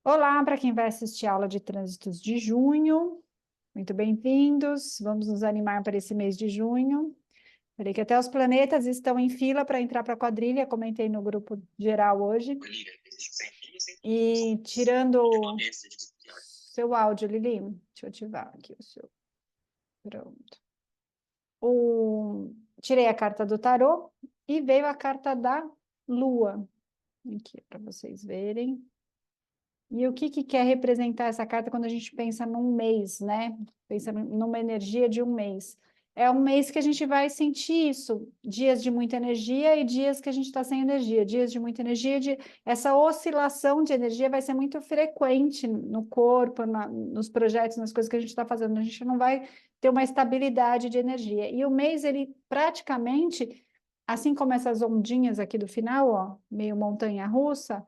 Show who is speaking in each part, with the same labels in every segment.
Speaker 1: Olá, para quem vai assistir a aula de trânsitos de junho, muito bem-vindos. Vamos nos animar para esse mês de junho. Falei que até os planetas estão em fila para entrar para a quadrilha, comentei no grupo geral hoje. E tirando seu áudio, Lili, deixa eu ativar aqui o seu. Pronto. Tirei a carta do tarô e veio a carta da Lua. Aqui, para vocês verem. E o que quer representar essa carta quando a gente pensa num mês, né? Pensa numa energia de um mês. É um mês que a gente vai sentir isso, dias de muita energia e dias que a gente está sem energia, dias de muita energia, essa oscilação de energia vai ser muito frequente no corpo, nos projetos, nas coisas que a gente está fazendo. A gente não vai ter uma estabilidade de energia. E o mês, ele praticamente, assim como essas ondinhas aqui do final, ó, meio montanha-russa,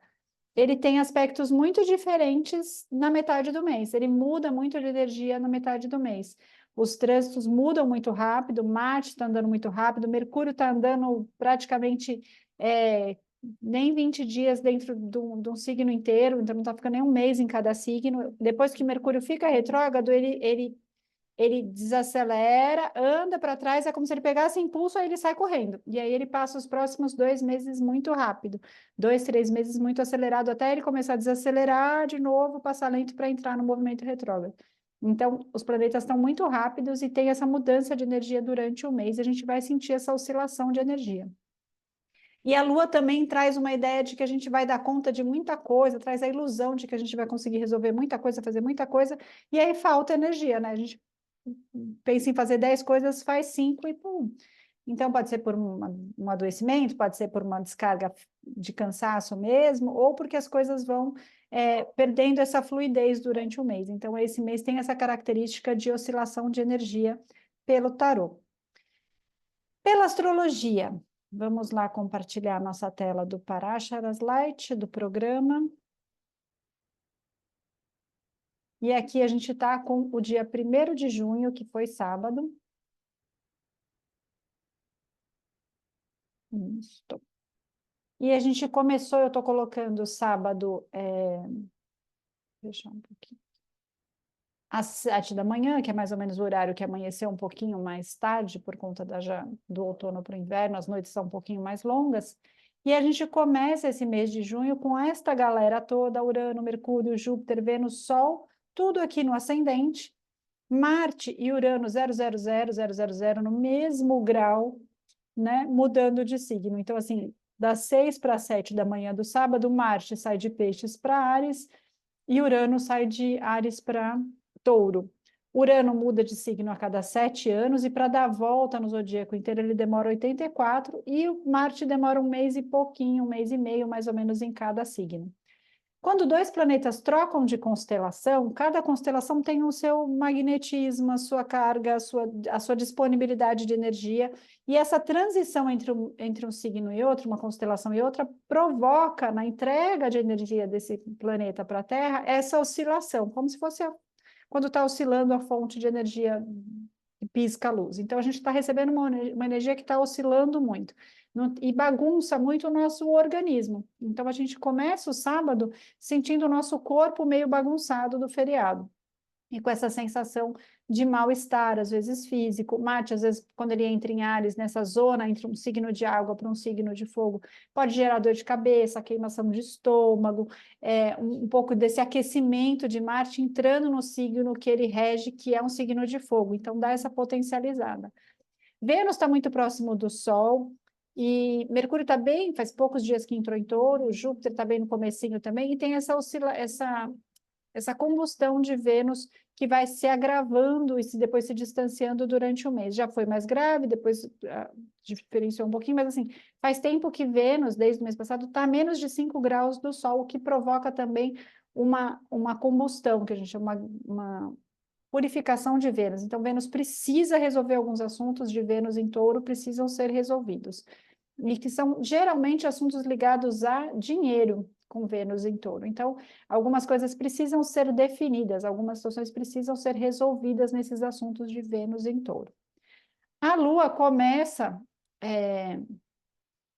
Speaker 1: ele tem aspectos muito diferentes na metade do mês. Ele muda muito de energia na metade do mês. Os trânsitos mudam muito rápido, Marte está andando muito rápido, Mercúrio está andando praticamente nem 20 dias dentro de um signo inteiro, então não está ficando nem um mês em cada signo. Depois que Mercúrio fica retrógrado, ele desacelera, anda para trás, é como se ele pegasse impulso, aí ele sai correndo. E aí ele passa os próximos 2 meses muito rápido, 2, 3 meses muito acelerado, até ele começar a desacelerar de novo, passar lento para entrar no movimento retrógrado. Então, os planetas estão muito rápidos e tem essa mudança de energia durante o mês, e a gente vai sentir essa oscilação de energia. E a Lua também traz uma ideia de que a gente vai dar conta de muita coisa, traz a ilusão de que a gente vai conseguir resolver muita coisa, fazer muita coisa, e aí falta energia, né? A gente pensa em fazer 10 coisas, faz 5 e pum. Então, pode ser por um adoecimento, pode ser por uma descarga de cansaço mesmo, ou porque as coisas vão perdendo essa fluidez durante o mês. Então, esse mês tem essa característica de oscilação de energia pelo tarô. Pela astrologia, vamos lá compartilhar a nossa tela do Parasharas Light, do programa. E aqui a gente está com o dia 1º de junho, que foi sábado. Isso. E a gente começou, eu estou colocando sábado, deixa um pouquinho, às 7 da manhã, que é mais ou menos o horário que amanheceu um pouquinho mais tarde, por conta do outono para o inverno, as noites são um pouquinho mais longas. E a gente começa esse mês de junho com esta galera toda, Urano, Mercúrio, Júpiter, Vênus, Sol, tudo aqui no ascendente, Marte e Urano 000 no mesmo grau, né, mudando de signo. Então, assim, das 6 para 7 da manhã do sábado, Marte sai de Peixes para Áries e Urano sai de Áries para Touro. Urano muda de signo a cada 7 anos e para dar a volta no zodíaco inteiro ele demora 84 e o Marte demora um mês e pouquinho, um mês e meio mais ou menos em cada signo. Quando dois planetas trocam de constelação, cada constelação tem o seu magnetismo, a sua carga, a sua disponibilidade de energia, e essa transição entre um signo e outro, uma constelação e outra, provoca na entrega de energia desse planeta para a Terra essa oscilação, como se fosse quando está oscilando a fonte de energia que pisca a luz. Então, a gente está recebendo uma energia que está oscilando muito e bagunça muito o nosso organismo. Então, a gente começa o sábado sentindo o nosso corpo meio bagunçado do feriado. E com essa sensação de mal-estar, às vezes físico. Marte, às vezes, quando ele entra em Áries, nessa zona entre um signo de água para um signo de fogo, pode gerar dor de cabeça, queimação de estômago, um pouco desse aquecimento de Marte entrando no signo que ele rege, que é um signo de fogo. Então, dá essa potencializada. Vênus está muito próximo do Sol, e Mercúrio está bem, faz poucos dias que entrou em Touro, Júpiter está bem no comecinho também, e tem essa combustão de Vênus que vai se agravando e depois se distanciando durante o mês. Já foi mais grave, depois diferenciou um pouquinho, mas assim, faz tempo que Vênus, desde o mês passado, está a menos de 5 graus do Sol, o que provoca também uma combustão, que a gente chama uma purificação de Vênus. Então, Vênus precisa resolver alguns assuntos de Vênus em Touro, precisam ser resolvidos. E que são geralmente assuntos ligados a dinheiro, com Vênus em Touro. Então, algumas coisas precisam ser definidas, algumas situações precisam ser resolvidas nesses assuntos de Vênus em Touro. A Lua começa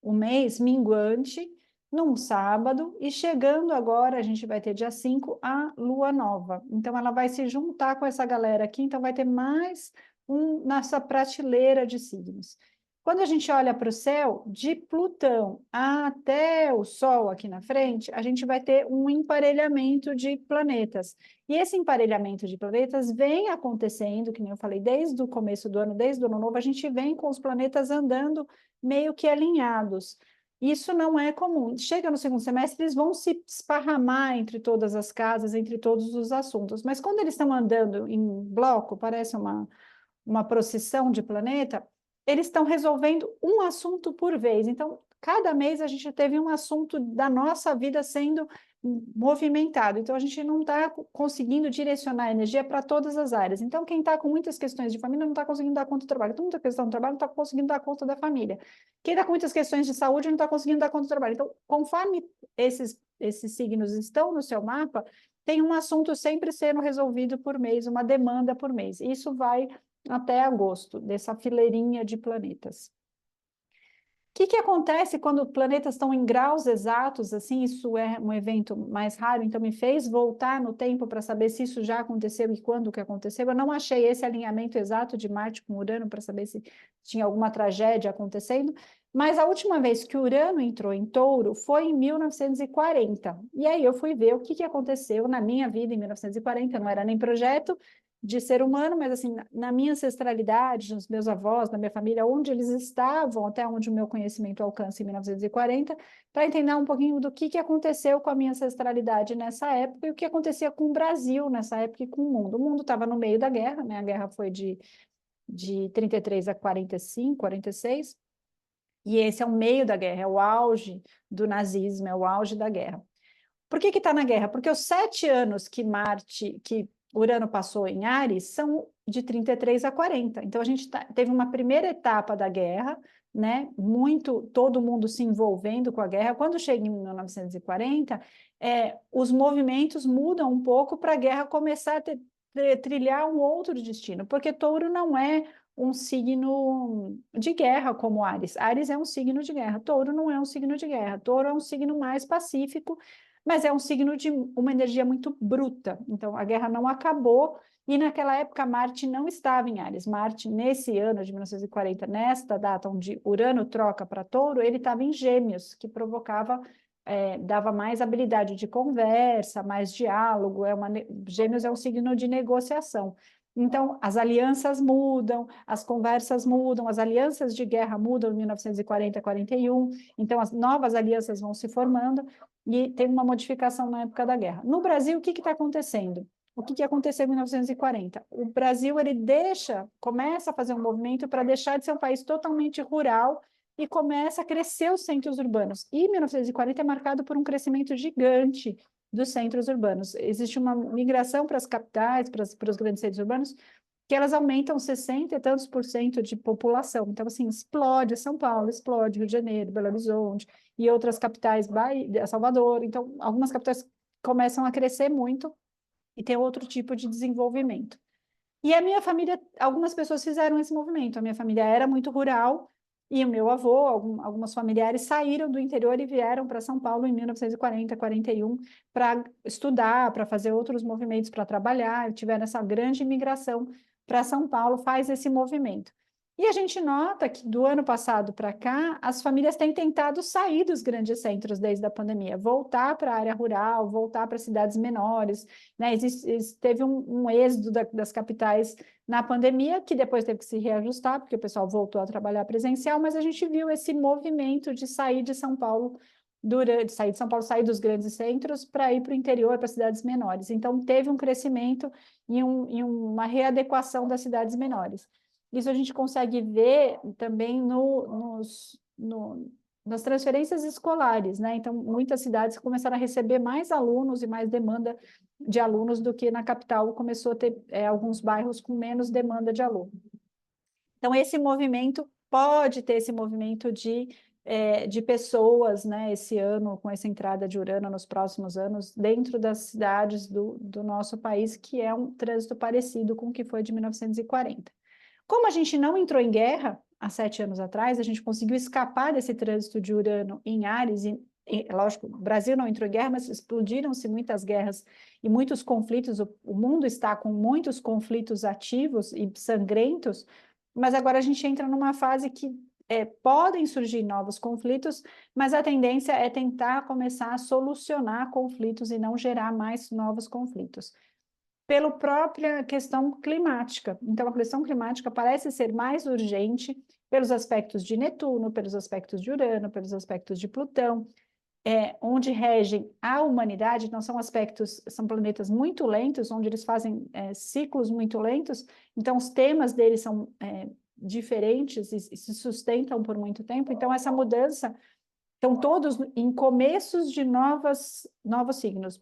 Speaker 1: o mês minguante, num sábado, e chegando agora, a gente vai ter dia 5 a lua nova. Então, ela vai se juntar com essa galera aqui, então vai ter mais um nessa prateleira de signos. Quando a gente olha para o céu, de Plutão até o Sol aqui na frente, a gente vai ter um emparelhamento de planetas. E esse emparelhamento de planetas vem acontecendo, que nem eu falei, desde o começo do ano, desde o ano novo, a gente vem com os planetas andando meio que alinhados. Isso não é comum. Chega no segundo semestre, eles vão se esparramar entre todas as casas, entre todos os assuntos. Mas quando eles estão andando em bloco, parece uma procissão de planeta, eles estão resolvendo um assunto por vez. Então, cada mês a gente teve um assunto da nossa vida sendo movimentado. Então, a gente não está conseguindo direcionar a energia para todas as áreas. Então, quem está com muitas questões de família não está conseguindo dar conta do trabalho. Tem muita questão do trabalho, não está conseguindo dar conta da família. Quem está com muitas questões de saúde não está conseguindo dar conta do trabalho. Então, conforme esses signos estão no seu mapa, tem um assunto sempre sendo resolvido por mês, uma demanda por mês. Isso vai até agosto, dessa fileirinha de planetas. O que acontece quando planetas estão em graus exatos, assim, isso é um evento mais raro, então me fez voltar no tempo para saber se isso já aconteceu e quando que aconteceu. Eu não achei esse alinhamento exato de Marte com Urano para saber se tinha alguma tragédia acontecendo, mas a última vez que Urano entrou em Touro foi em 1940. E aí eu fui ver o que aconteceu na minha vida em 1940, não era nem projeto de ser humano, mas assim, na minha ancestralidade, nos meus avós, na minha família, onde eles estavam, até onde o meu conhecimento alcança em 1940, para entender um pouquinho do que aconteceu com a minha ancestralidade nessa época e o que acontecia com o Brasil nessa época e com o mundo. O mundo estava no meio da guerra, né? A guerra foi de 33 a 45, 46, e esse é o meio da guerra, é o auge do nazismo, é o auge da guerra. Por que está na guerra? Porque os 7 anos que Urano passou em Áries são de 33 a 40. Então, a gente teve uma primeira etapa da guerra, né? Todo mundo se envolvendo com a guerra. Quando chega em 1940, os movimentos mudam um pouco para a guerra começar a trilhar um outro destino, porque Touro não é um signo de guerra como Áries. Áries é um signo de guerra, Touro não é um signo de guerra. Touro é um signo mais pacífico, mas é um signo de uma energia muito bruta. Então, a guerra não acabou, e naquela época Marte não estava em Áries. Marte, nesse ano de 1940, nesta data onde Urano troca para Touro, ele estava em Gêmeos, que provocava, dava mais habilidade de conversa, mais diálogo. Gêmeos é um signo de negociação. Então, as alianças mudam, as conversas mudam, as alianças de guerra mudam em 1940 41, então as novas alianças vão se formando, e tem uma modificação na época da guerra. No Brasil, o que está acontecendo? O que aconteceu em 1940? O Brasil ele começa a fazer um movimento para deixar de ser um país totalmente rural e começa a crescer os centros urbanos. E 1940 é marcado por um crescimento gigante dos centros urbanos. Existe uma migração para as capitais, para os grandes centros urbanos, que elas aumentam 60 e tantos por cento de população. Então, assim, explode São Paulo, explode Rio de Janeiro, Belo Horizonte e outras capitais, Bahia, Salvador. Então, algumas capitais começam a crescer muito e ter outro tipo de desenvolvimento. E a minha família, algumas pessoas fizeram esse movimento. A minha família era muito rural e o meu avô, algumas familiares saíram do interior e vieram para São Paulo em 1940, 41, para estudar, para fazer outros movimentos, para trabalhar. Tiveram essa grande imigração para São Paulo, faz esse movimento. E a gente nota que do ano passado para cá, as famílias têm tentado sair dos grandes centros desde a pandemia, voltar para a área rural, voltar para cidades menores, né? Teve um êxodo das capitais na pandemia, que depois teve que se reajustar, porque o pessoal voltou a trabalhar presencial, mas a gente viu esse movimento de sair de São Paulo, sair dos grandes centros para ir para o interior, para cidades menores. Então, teve um crescimento e uma readequação das cidades menores. Isso a gente consegue ver também nas transferências escolares, né? Então, muitas cidades começaram a receber mais alunos e mais demanda de alunos do que na capital começou a ter alguns bairros com menos demanda de aluno. Então, esse movimento pode ter esse movimento de pessoas, né, esse ano, com essa entrada de Urano nos próximos anos, dentro das cidades do nosso país, que é um trânsito parecido com o que foi de 1940. Como a gente não entrou em guerra há 7 anos atrás, a gente conseguiu escapar desse trânsito de Urano em Áries, e lógico, o Brasil não entrou em guerra, mas explodiram-se muitas guerras e muitos conflitos, o mundo está com muitos conflitos ativos e sangrentos, mas agora a gente entra numa fase que podem surgir novos conflitos, mas a tendência é tentar começar a solucionar conflitos e não gerar mais novos conflitos. Pela própria questão climática. Então, a questão climática parece ser mais urgente pelos aspectos de Netuno, pelos aspectos de Urano, pelos aspectos de Plutão, onde regem a humanidade, não são aspectos, são planetas muito lentos, onde eles fazem ciclos muito lentos, então os temas deles são diferentes e se sustentam por muito tempo, então essa mudança, estão todos em começos de novos signos.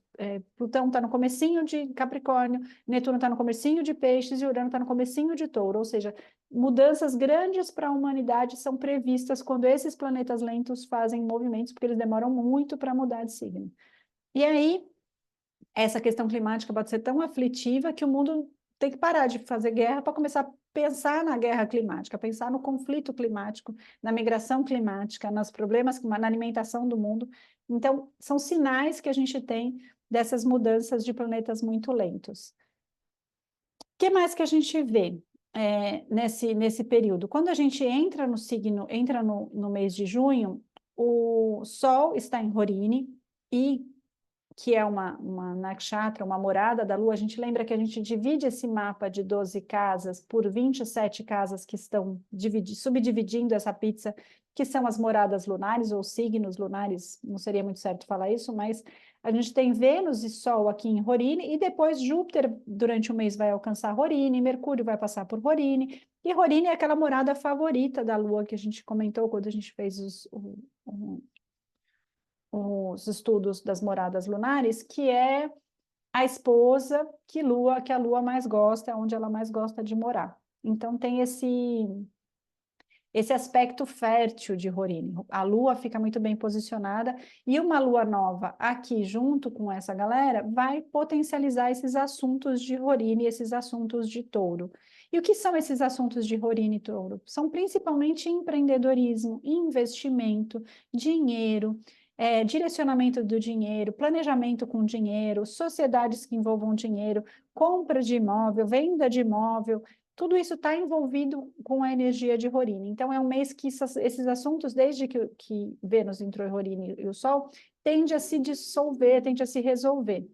Speaker 1: Plutão está no comecinho de Capricórnio, Netuno está no comecinho de Peixes e Urano está no comecinho de Touro, ou seja, mudanças grandes para a humanidade são previstas quando esses planetas lentos fazem movimentos, porque eles demoram muito para mudar de signo. E aí, essa questão climática pode ser tão aflitiva que o mundo tem que parar de fazer guerra para começar a pensar na guerra climática, pensar no conflito climático, na migração climática, nos problemas, na alimentação do mundo. Então, são sinais que a gente tem dessas mudanças de planetas muito lentos. O que mais que a gente vê nesse período? Quando a gente entra no signo, entra no mês de junho, o Sol está em Horine e que é uma nakshatra, uma morada da Lua, a gente lembra que a gente divide esse mapa de 12 casas por 27 casas que estão subdividindo essa pizza, que são as moradas lunares ou signos lunares, não seria muito certo falar isso, mas a gente tem Vênus e Sol aqui em Horine, e depois Júpiter, durante o mês, vai alcançar Horine, Mercúrio vai passar por Horine, e Horine é aquela morada favorita da Lua que a gente comentou quando a gente fez os estudos das moradas lunares, que é a esposa que a Lua mais gosta, é onde ela mais gosta de morar. Então tem esse aspecto fértil de Horine. A Lua fica muito bem posicionada e uma Lua nova aqui junto com essa galera vai potencializar esses assuntos de Horine, esses assuntos de Touro. E o que são esses assuntos de Horine e Touro? São principalmente empreendedorismo, investimento, dinheiro, direcionamento do dinheiro, planejamento com dinheiro, sociedades que envolvam dinheiro, compra de imóvel, venda de imóvel, tudo isso está envolvido com a energia de Horine. Então, é um mês que esses assuntos, desde que Vênus entrou em Horine e o Sol, tende a se dissolver, tende a se resolver.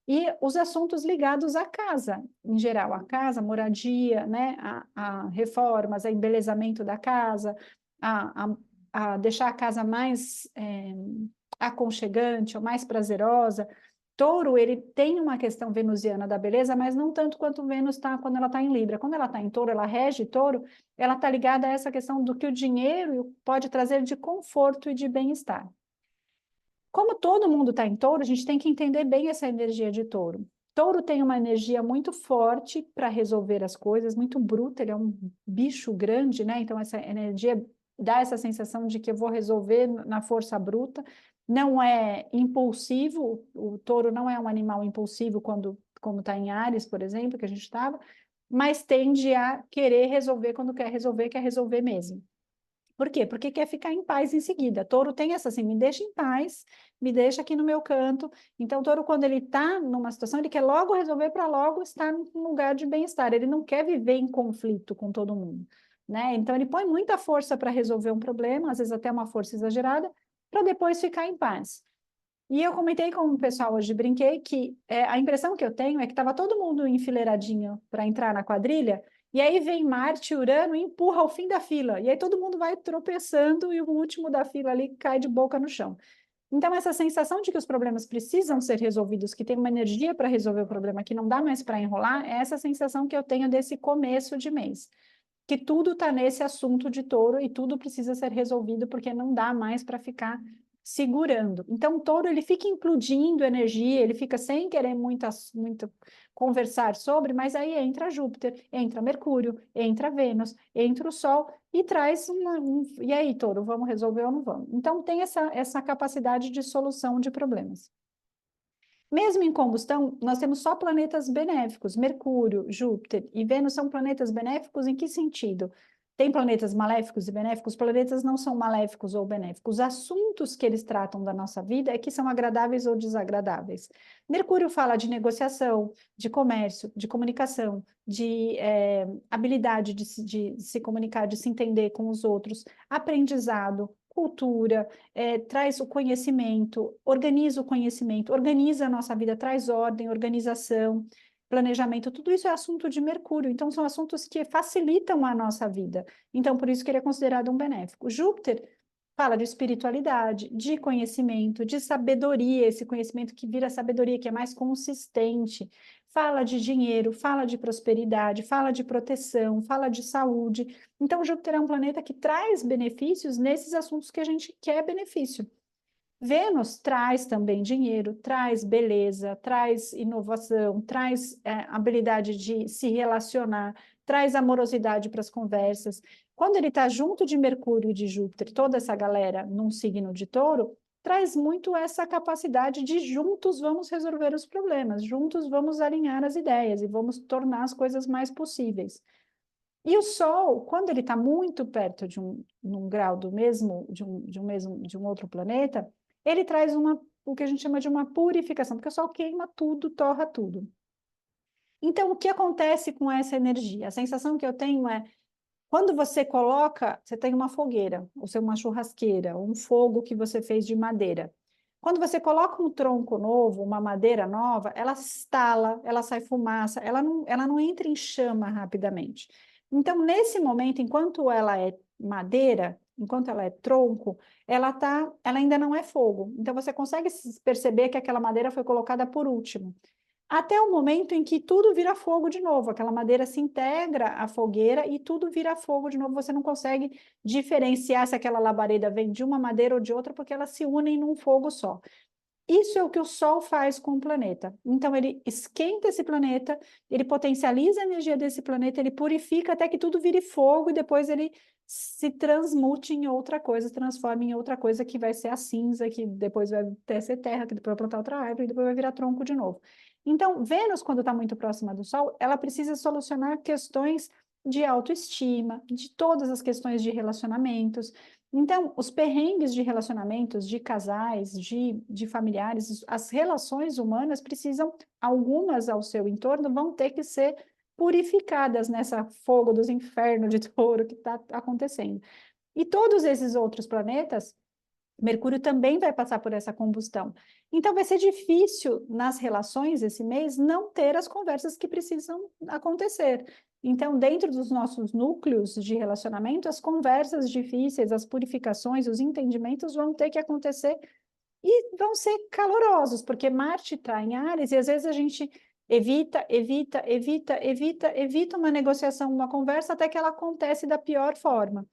Speaker 1: E os assuntos ligados à casa, em geral, a casa, moradia, né, a reformas, a embelezamento da casa, a deixar a casa mais aconchegante ou mais prazerosa. Touro, ele tem uma questão venusiana da beleza, mas não tanto quanto Vênus está quando ela está em Libra. Quando ela está em Touro, ela rege Touro, ela está ligada a essa questão do que o dinheiro pode trazer de conforto e de bem-estar. Como todo mundo está em Touro, a gente tem que entender bem essa energia de Touro. Touro tem uma energia muito forte para resolver as coisas, muito bruta, ele é um bicho grande, né? Então, essa energia dá essa sensação de que eu vou resolver na força bruta. Não é impulsivo, o touro não é um animal impulsivo como está em Áries, por exemplo, que a gente estava, mas tende a querer resolver quando quer resolver mesmo. Por quê? Porque quer ficar em paz em seguida. Touro tem essa assim, me deixa em paz, me deixa aqui no meu canto. Então, touro, quando ele está numa situação, ele quer logo resolver para logo estar num lugar de bem-estar. Ele não quer viver em conflito com todo mundo, né? Então, ele põe muita força para resolver um problema, às vezes até uma força exagerada, para depois ficar em paz. E eu comentei com o pessoal hoje, brinquei, que a impressão que eu tenho é que estava todo mundo enfileiradinho para entrar na quadrilha, e aí vem Marte, Urano e empurra ao fim da fila. E aí todo mundo vai tropeçando e o último da fila ali cai de boca no chão. Então, essa sensação de que os problemas precisam ser resolvidos, que tem uma energia para resolver o problema, que não dá mais para enrolar, é essa sensação que eu tenho desse começo de mês. Que tudo está nesse assunto de Touro e tudo precisa ser resolvido, porque não dá mais para ficar segurando. Então, o Touro, ele fica implodindo energia, ele fica sem querer muito conversar sobre, mas aí entra Júpiter, entra Mercúrio, entra Vênus, entra o Sol e traz e aí, Touro, vamos resolver ou não vamos? Então, tem essa capacidade de solução de problemas. Mesmo em combustão, nós temos só planetas benéficos. Mercúrio, Júpiter e Vênus são planetas benéficos em que sentido? Tem planetas maléficos e benéficos? Os planetas não são maléficos ou benéficos. Os assuntos que eles tratam da nossa vida é que são agradáveis ou desagradáveis. Mercúrio fala de negociação, de comércio, de comunicação, de habilidade de se comunicar, de se entender com os outros, aprendizado, cultura, traz o conhecimento, organiza a nossa vida, traz ordem, organização, planejamento, tudo isso é assunto de Mercúrio, então são assuntos que facilitam a nossa vida. Então, por isso que ele é considerado um benéfico. Júpiter fala de espiritualidade, de conhecimento, de sabedoria, esse conhecimento que vira sabedoria, que é mais consistente. Fala de dinheiro, fala de prosperidade, fala de proteção, fala de saúde. Então, Júpiter é um planeta que traz benefícios nesses assuntos que a gente quer benefício. Vênus traz também dinheiro, traz beleza, traz inovação, traz habilidade de se relacionar, traz amorosidade para as conversas. Quando ele está junto de Mercúrio e de Júpiter, toda essa galera num signo de Touro, traz muito essa capacidade de juntos vamos resolver os problemas, juntos vamos alinhar as ideias e vamos tornar as coisas mais possíveis. E o Sol, quando ele está muito perto num grau do mesmo, de um outro planeta, ele traz o que a gente chama de uma purificação, porque o Sol queima tudo, torra tudo. Então, o que acontece com essa energia? A sensação que eu tenho é, quando você tem uma fogueira, ou seja, uma churrasqueira, um fogo que você fez de madeira. Quando você coloca um tronco novo, uma madeira nova, ela estala, ela sai fumaça, ela não entra em chama rapidamente. Então, nesse momento, enquanto ela é madeira, enquanto ela é tronco, ela ainda não é fogo. Então, você consegue perceber que aquela madeira foi colocada por último. Até o momento em que tudo vira fogo de novo, aquela madeira se integra à fogueira e tudo vira fogo de novo. Você não consegue diferenciar se aquela labareda vem de uma madeira ou de outra, porque elas se unem num fogo só. Isso é o que o Sol faz com o planeta. Então, ele esquenta esse planeta, ele potencializa a energia desse planeta, ele purifica até que tudo vire fogo e depois ele se transmute em outra coisa, transforma em outra coisa que vai ser a cinza, que depois vai ser terra, que depois vai plantar outra árvore e depois vai virar tronco de novo. Então, Vênus, quando está muito próxima do Sol, ela precisa solucionar questões de autoestima, de todas as questões de relacionamentos. Então, os perrengues de relacionamentos, de casais, de familiares, as relações humanas precisam, algumas ao seu entorno, vão ter que ser purificadas nessa fogo dos infernos de Touro que está acontecendo. E todos esses outros planetas, Mercúrio também vai passar por essa combustão. Então, vai ser difícil nas relações esse mês não ter as conversas que precisam acontecer. Então, dentro dos nossos núcleos de relacionamento, as conversas difíceis, as purificações, os entendimentos vão ter que acontecer e vão ser calorosos, porque Marte está em Áries e às vezes a gente evita uma negociação, uma conversa até que ela acontece da pior forma.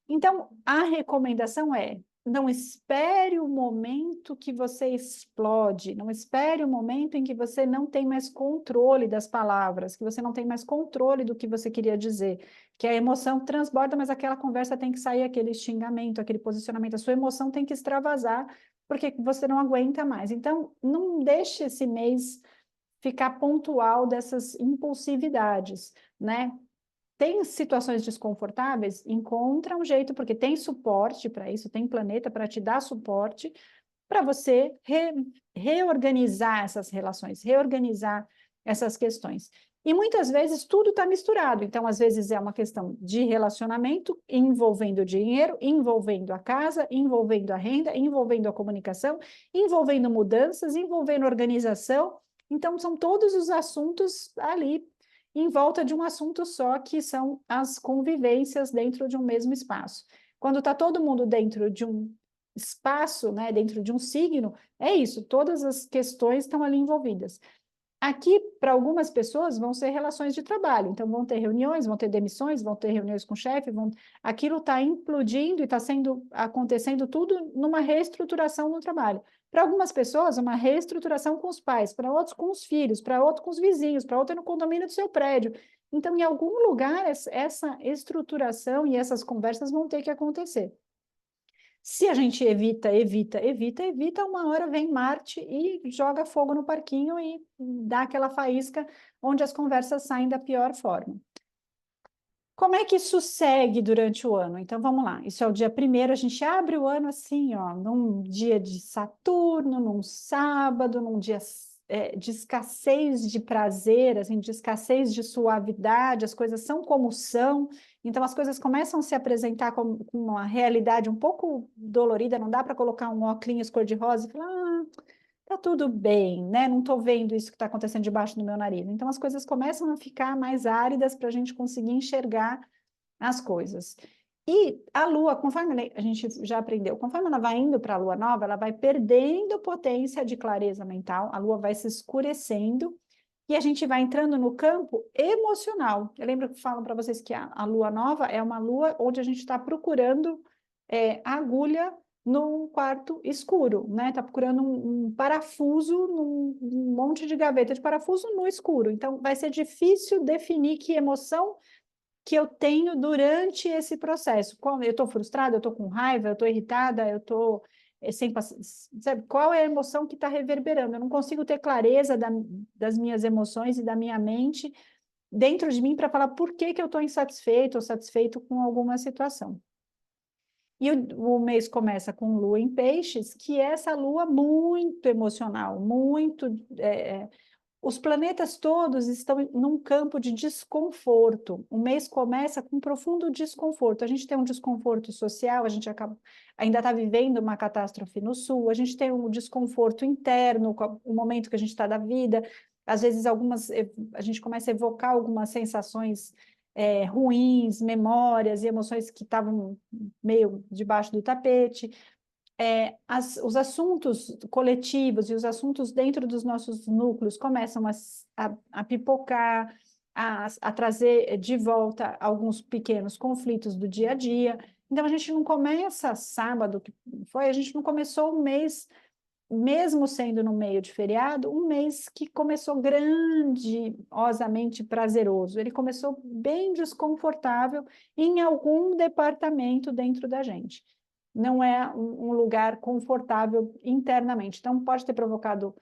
Speaker 1: Então, a recomendação é: não espere o momento que você explode, não espere o momento em que você não tem mais controle das palavras, que você não tem mais controle do que você queria dizer, que a emoção transborda, mas aquela conversa tem que sair, aquele xingamento, aquele posicionamento, a sua emoção tem que extravasar, porque você não aguenta mais. Então, não deixe esse mês ficar pontual dessas impulsividades, né? Tem situações desconfortáveis, encontra um jeito, porque tem suporte para isso, tem planeta para te dar suporte, para você reorganizar essas relações, reorganizar essas questões. E muitas vezes tudo está misturado. Então, às vezes é uma questão de relacionamento envolvendo o dinheiro, envolvendo a casa, envolvendo a renda, envolvendo a comunicação, envolvendo mudanças, envolvendo organização. Então, são todos os assuntos ali em volta de um assunto só, que são as convivências dentro de um mesmo espaço. Quando está todo mundo dentro de um espaço, né, dentro de um signo, é isso, todas as questões estão ali envolvidas. Aqui, para algumas pessoas, vão ser relações de trabalho, então vão ter reuniões, vão ter demissões, vão ter reuniões com o chefe, aquilo está implodindo e está acontecendo tudo numa reestruturação no trabalho. Para algumas pessoas, uma reestruturação com os pais, para outros com os filhos, para outros com os vizinhos, para outro no condomínio do seu prédio. Então, em algum lugar, essa estruturação e essas conversas vão ter que acontecer. Se a gente evita, uma hora vem Marte e joga fogo no parquinho e dá aquela faísca onde as conversas saem da pior forma. Como é que isso segue durante o ano? Então, vamos lá. Isso é o dia primeiro, a gente abre o ano assim, ó, num dia de Saturno, num sábado, num dia de escassez de prazer, assim, de escassez de suavidade, as coisas são como são, então as coisas começam a se apresentar com uma realidade um pouco dolorida, não dá para colocar um óculos cor-de-rosa e falar, tá tudo bem, né? Não estou vendo isso que está acontecendo debaixo do meu nariz. Então as coisas começam a ficar mais áridas para a gente conseguir enxergar as coisas. E a Lua, conforme a gente já aprendeu, conforme ela vai indo para a Lua nova, ela vai perdendo potência de clareza mental, a Lua vai se escurecendo e a gente vai entrando no campo emocional. Eu lembro que falam para vocês que a Lua nova é uma Lua onde a gente está procurando a agulha num quarto escuro, né? Está procurando um parafuso num monte de gaveta de parafuso no escuro. Então, vai ser difícil definir que emoção que eu tenho durante esse processo. Quando eu estou frustrada, eu estou com raiva, eu estou irritada, eu estou sem sabe? Qual é a emoção que está reverberando? Eu não consigo ter clareza das minhas emoções e da minha mente dentro de mim para falar por que eu estou insatisfeito ou satisfeito com alguma situação. E o mês começa com lua em peixes, que é essa lua muito emocional, muito os planetas todos estão num campo de desconforto. O mês começa com um profundo desconforto. A gente tem um desconforto social, a gente ainda está vivendo uma catástrofe no sul, a gente tem um desconforto interno, com o momento que a gente está da vida. Às vezes, a gente começa a evocar algumas sensações ruins, memórias e emoções que estavam meio debaixo do tapete. Os assuntos coletivos e os assuntos dentro dos nossos núcleos começam a pipocar, a trazer de volta alguns pequenos conflitos do dia a dia. Então, a gente não começa sábado, a gente não começou o mês, mesmo sendo no meio de feriado, um mês que começou grandiosamente prazeroso. Ele começou bem desconfortável em algum departamento dentro da gente. Não é um lugar confortável internamente. Então, pode ter provocado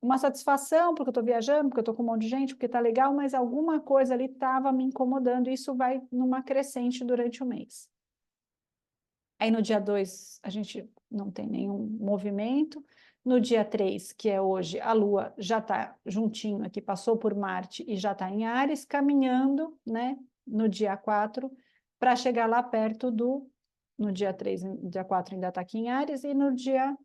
Speaker 1: uma satisfação, porque eu estou viajando, porque eu estou com um monte de gente, porque está legal, mas alguma coisa ali estava me incomodando, e isso vai numa crescente durante o mês. Aí no dia 2 a gente não tem nenhum movimento. No dia 3, que é hoje, a Lua já está juntinho aqui, passou por Marte e já está em Áries, caminhando, né? No dia 4, para chegar lá perto no dia 3, no dia 4 ainda está aqui em Áries, e no dia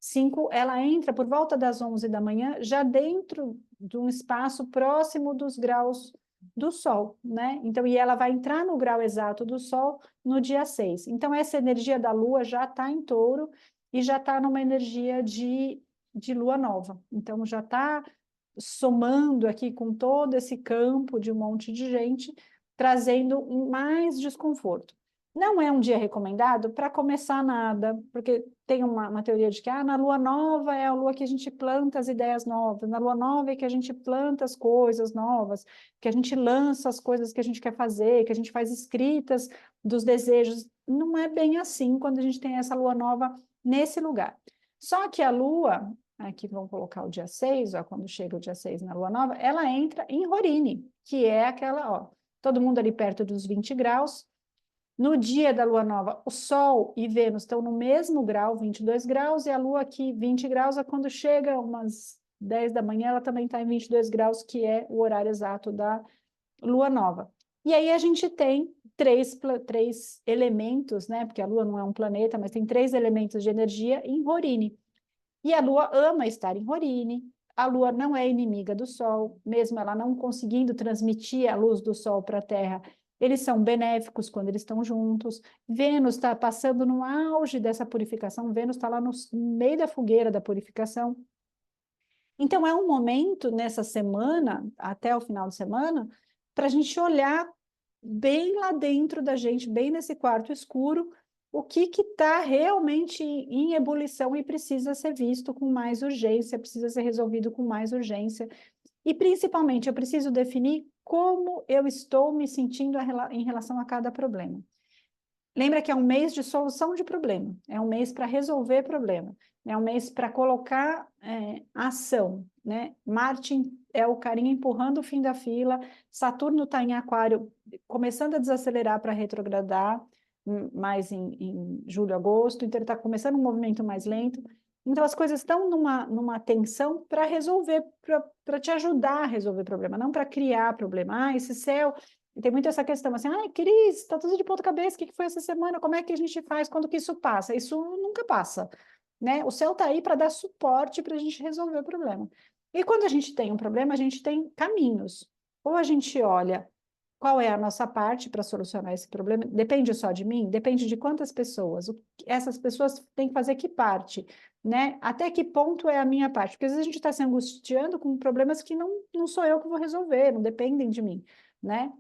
Speaker 1: 5 ela entra por volta das 11 da manhã, já dentro de um espaço próximo dos graus do Sol, né? Então, e ela vai entrar no grau exato do Sol no dia 6. Então, essa energia da Lua já está em Touro e já está numa energia de Lua nova. Então, já está somando aqui com todo esse campo de um monte de gente, trazendo mais desconforto. Não é um dia recomendado para começar nada, porque tem uma teoria de que na lua nova é a lua que a gente planta as ideias novas, na lua nova é que a gente planta as coisas novas, que a gente lança as coisas que a gente quer fazer, que a gente faz escritas dos desejos. Não é bem assim quando a gente tem essa lua nova nesse lugar. Só que a lua, aqui vamos colocar o dia 6, ó, quando chega o dia 6 na lua nova, ela entra em Horine, que é aquela, ó, todo mundo ali perto dos 20 graus. No dia da lua nova, o Sol e Vênus estão no mesmo grau, 22 graus, e a Lua aqui, 20 graus, quando chega umas 10 da manhã, ela também está em 22 graus, que é o horário exato da Lua nova. E aí a gente tem três elementos, né? Porque a Lua não é um planeta, mas tem 3 elementos de energia em Horine. E a Lua ama estar em Horine. A Lua não é inimiga do Sol, mesmo ela não conseguindo transmitir a luz do Sol para a Terra, eles são benéficos quando eles estão juntos. Vênus está passando no auge dessa purificação, Vênus está lá no meio da fogueira da purificação. Então, é um momento nessa semana, até o final de semana, para a gente olhar bem lá dentro da gente, bem nesse quarto escuro, o que está realmente em ebulição e precisa ser visto com mais urgência, precisa ser resolvido com mais urgência. E, principalmente, eu preciso definir como eu estou me sentindo em relação a cada problema. Lembra que é um mês de solução de problema, é um mês para resolver problema. É um mês para colocar ação, né? Marte é o carinha empurrando o fim da fila, Saturno está em Aquário, começando a desacelerar para retrogradar, mais em julho, agosto, então ele está começando um movimento mais lento. Então as coisas estão numa tensão para resolver, para te ajudar a resolver problema, não para criar problema. Ah, esse céu. E tem muito essa questão assim, ah, Cris, está tudo de ponta cabeça, o que foi essa semana? Como é que a gente faz? Quando que isso passa? Isso nunca passa, né? O céu está aí para dar suporte para a gente resolver o problema. E quando a gente tem um problema, a gente tem caminhos. Ou a gente olha qual é a nossa parte para solucionar esse problema, depende só de mim, depende de quantas pessoas, essas pessoas têm que fazer que parte, né? Até que ponto é a minha parte? Porque às vezes a gente está se angustiando com problemas que não sou eu que vou resolver, não dependem de mim, né?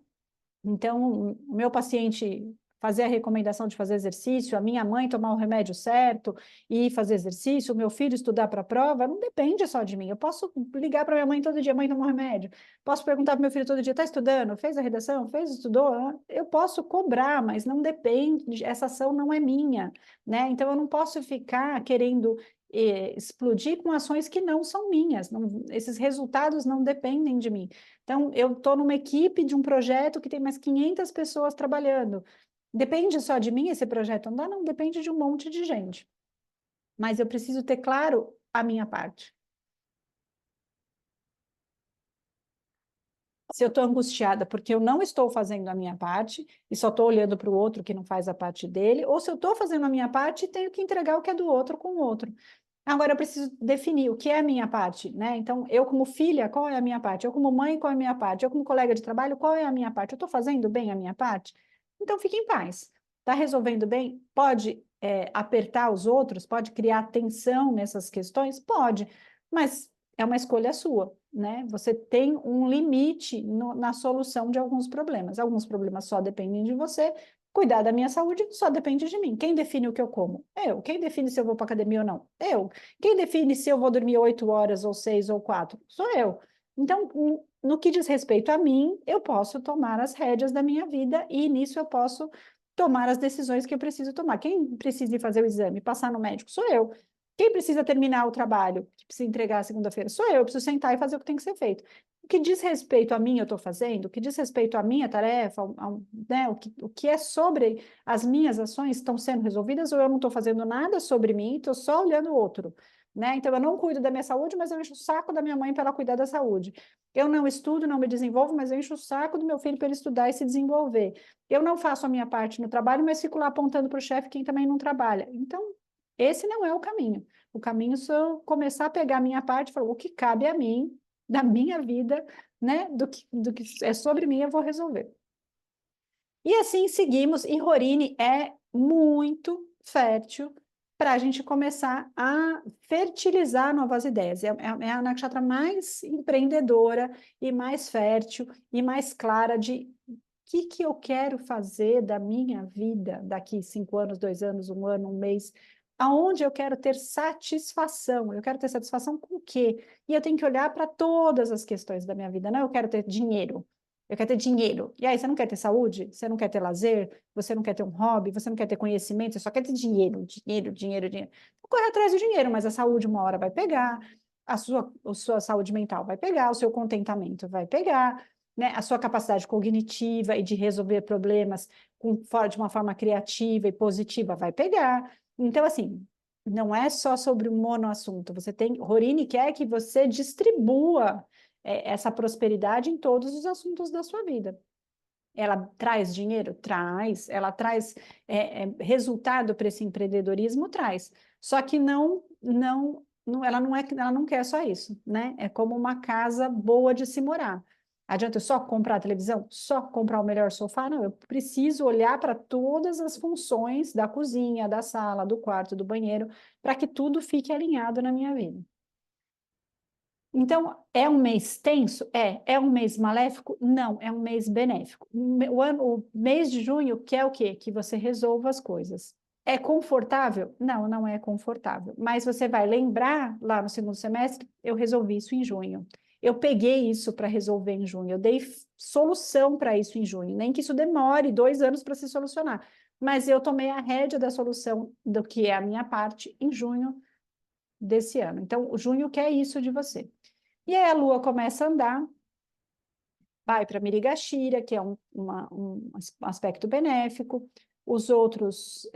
Speaker 1: Então, o meu paciente fazer a recomendação de fazer exercício, a minha mãe tomar o remédio certo e fazer exercício, o meu filho estudar para a prova, não depende só de mim. Eu posso ligar para minha mãe todo dia, mãe, tomou remédio. Posso perguntar para meu filho todo dia, está estudando? Fez a redação? Fez, estudou? Eu posso cobrar, mas não depende, essa ação não é minha, né? Então, eu não posso ficar querendo explodir com ações que não são minhas, esses resultados não dependem de mim. Então, eu estou numa equipe de um projeto que tem mais 500 pessoas trabalhando. Depende só de mim esse projeto andar? Não, depende de um monte de gente. Mas eu preciso ter claro a minha parte. Se eu estou angustiada porque eu não estou fazendo a minha parte e só estou olhando para o outro que não faz a parte dele, ou se eu estou fazendo a minha parte e tenho que entregar o que é do outro com o outro. Agora eu preciso definir o que é a minha parte, né? Então, eu como filha, qual é a minha parte? Eu como mãe, qual é a minha parte? Eu como colega de trabalho, qual é a minha parte? Eu estou fazendo bem a minha parte? Então, fique em paz. Está resolvendo bem? Pode apertar os outros? Pode criar tensão nessas questões? Pode, mas é uma escolha sua, né? Você tem um limite na solução de alguns problemas. Alguns problemas só dependem de você. Cuidar da minha saúde só depende de mim. Quem define o que eu como? Eu. Quem define se eu vou para academia ou não? Eu. Quem define se eu vou dormir 8 horas ou 6 ou 4? Sou eu. Então, no que diz respeito a mim, eu posso tomar as rédeas da minha vida e nisso eu posso tomar as decisões que eu preciso tomar. Quem precisa ir fazer o exame, passar no médico, sou eu. Quem precisa terminar o trabalho, que precisa entregar segunda-feira, sou eu. Eu preciso sentar e fazer o que tem que ser feito. O que diz respeito a mim, eu estou fazendo. O que diz respeito à minha tarefa, né, o que é sobre as minhas ações estão sendo resolvidas ou eu não estou fazendo nada sobre mim, estou só olhando o outro. Né? Então, eu não cuido da minha saúde, mas eu encho o saco da minha mãe para ela cuidar da saúde. Eu não estudo, não me desenvolvo, mas eu encho o saco do meu filho para ele estudar e se desenvolver. Eu não faço a minha parte no trabalho, mas fico lá apontando para o chefe quem também não trabalha. Então, esse não é o caminho. O caminho é se eu começar a pegar a minha parte e falar o que cabe a mim, da minha vida, né? Do que é sobre mim, eu vou resolver. E assim seguimos, e Rorini é muito fértil para a gente começar a fertilizar novas ideias. É a nakshatra mais empreendedora e mais fértil e mais clara de o que eu quero fazer da minha vida daqui 5 anos, 2 anos, um ano, um mês, aonde eu quero ter satisfação. Eu quero ter satisfação com o quê? E eu tenho que olhar para todas as questões da minha vida, não eu quero ter dinheiro. Eu quero ter dinheiro. E aí, você não quer ter saúde? Você não quer ter lazer? Você não quer ter um hobby? Você não quer ter conhecimento? Você só quer ter dinheiro, dinheiro, dinheiro, dinheiro. Corre atrás do dinheiro, mas a saúde uma hora vai pegar, a sua saúde mental vai pegar, o seu contentamento vai pegar, né? A sua capacidade cognitiva e de resolver problemas de uma forma criativa e positiva vai pegar. Então, assim, não é só sobre um monoassunto. Rorini quer que você distribua essa prosperidade em todos os assuntos da sua vida. Ela traz dinheiro? Traz. Ela traz resultado para esse empreendedorismo? Traz. Só que ela não quer só isso, né? É como uma casa boa de se morar. Adianta eu só comprar a televisão? Só comprar o melhor sofá? Não, eu preciso olhar para todas as funções da cozinha, da sala, do quarto, do banheiro, para que tudo fique alinhado na minha vida. Então, é um mês tenso? É um mês maléfico? Não, é um mês benéfico. O mês de junho quer o quê? Que você resolva as coisas. É confortável? Não, não é confortável. Mas você vai lembrar lá no segundo semestre, eu resolvi isso em junho. Eu peguei isso para resolver em junho. Eu dei solução para isso em junho. Nem que isso demore 2 anos para se solucionar. Mas eu tomei a rédea da solução do que é a minha parte em junho desse ano. Então, o junho quer isso de você. E aí a Lua começa a andar, vai para Mirigashira, que é um aspecto benéfico, os outros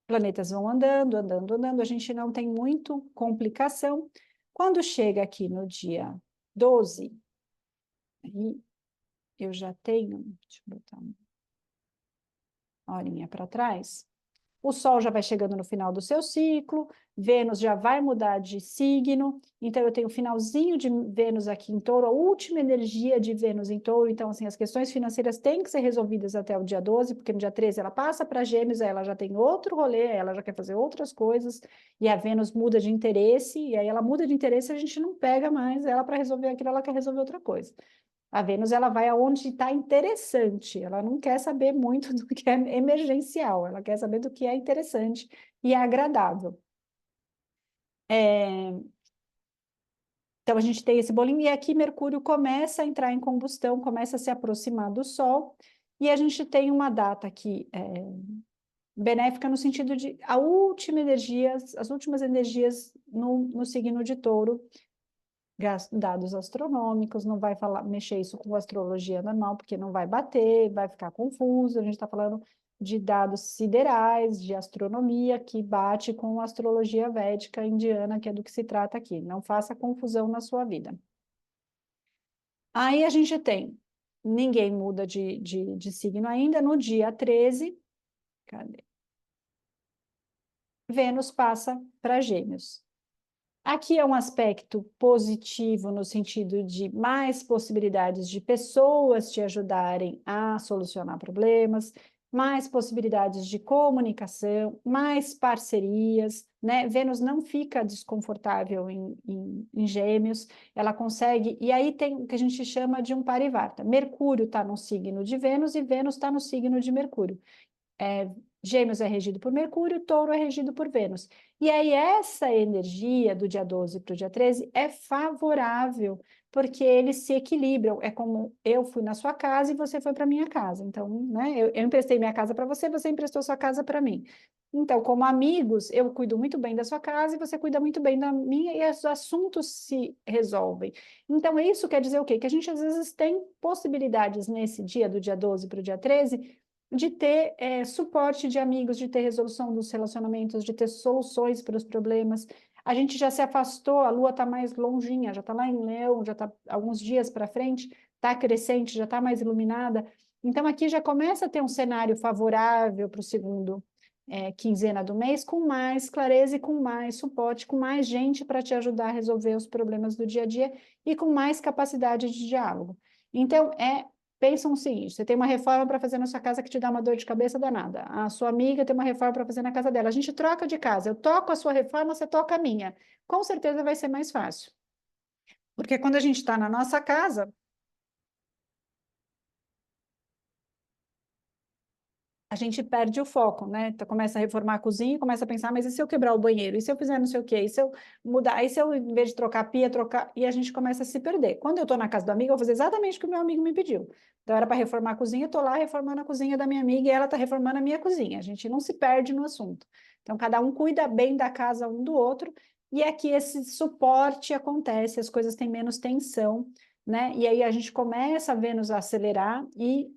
Speaker 1: planetas vão andando, andando, andando, a gente não tem muito complicação. Quando chega aqui no dia 12, aí eu já tenho, deixa eu botar uma horinha para trás, o Sol já vai chegando no final do seu ciclo, Vênus já vai mudar de signo, então eu tenho o finalzinho de Vênus aqui em Touro, a última energia de Vênus em Touro, então assim, as questões financeiras têm que ser resolvidas até o dia 12, porque no dia 13 ela passa para Gêmeos, aí ela já tem outro rolê, aí ela já quer fazer outras coisas, e a Vênus muda de interesse, e aí ela muda de interesse, e a gente não pega mais ela para resolver aquilo, ela quer resolver outra coisa. A Vênus ela vai aonde está interessante, ela não quer saber muito do que é emergencial, ela quer saber do que é interessante e é agradável. Então a gente tem esse bolinho, e aqui Mercúrio começa a entrar em combustão, começa a se aproximar do Sol, e a gente tem uma data aqui benéfica no sentido de a última energia, as últimas energias no signo de Touro, dados astronômicos, não vai falar, mexer isso com astrologia normal, porque não vai bater, vai ficar confuso. A gente está falando de dados siderais, de astronomia, que bate com a astrologia védica indiana, que é do que se trata aqui. Não faça confusão na sua vida. Aí a gente tem, ninguém muda de signo ainda, no dia 13, cadê? Vênus passa para Gêmeos. Aqui é um aspecto positivo no sentido de mais possibilidades de pessoas te ajudarem a solucionar problemas, mais possibilidades de comunicação, mais parcerias, né? Vênus não fica desconfortável em Gêmeos, ela consegue. E aí tem o que a gente chama de um parivarta. Mercúrio está no signo de Vênus e Vênus está no signo de Mercúrio. Gêmeos é regido por Mercúrio, Touro é regido por Vênus. E aí, essa energia do dia 12 para o dia 13 é favorável, porque eles se equilibram. É como eu fui na sua casa e você foi para minha casa. Então, né, eu emprestei minha casa para você, você emprestou sua casa para mim. Então, como amigos, eu cuido muito bem da sua casa e você cuida muito bem da minha, e os assuntos se resolvem. Então, isso quer dizer o quê? Que a gente às vezes tem possibilidades nesse dia, do dia 12 para o dia 13, de ter suporte de amigos, de ter resolução dos relacionamentos, de ter soluções para os problemas. A gente já se afastou, a Lua está mais longinha, já está lá em Leão, já está alguns dias para frente, está crescente, já está mais iluminada. Então, aqui já começa a ter um cenário favorável para o segundo quinzena do mês, com mais clareza e com mais suporte, com mais gente para te ajudar a resolver os problemas do dia a dia e com mais capacidade de diálogo. Então, pensam o seguinte: você tem uma reforma para fazer na sua casa que te dá uma dor de cabeça danada. A sua amiga tem uma reforma para fazer na casa dela. A gente troca de casa. Eu toco a sua reforma, você toca a minha. Com certeza vai ser mais fácil. Porque quando a gente está na nossa casa, a gente perde o foco, né? Então, começa a reformar a cozinha e começa a pensar, mas e se eu quebrar o banheiro? E se eu fizer não sei o quê? E se eu mudar? E se eu, em vez de trocar a pia, trocar... E a gente começa a se perder. Quando eu estou na casa do amigo, eu vou fazer exatamente o que o meu amigo me pediu. Então, era para reformar a cozinha, eu estou lá reformando a cozinha da minha amiga e ela está reformando a minha cozinha. A gente não se perde no assunto. Então, cada um cuida bem da casa um do outro, e aqui esse suporte acontece, as coisas têm menos tensão, né? E aí a gente começa a Vênus acelerar e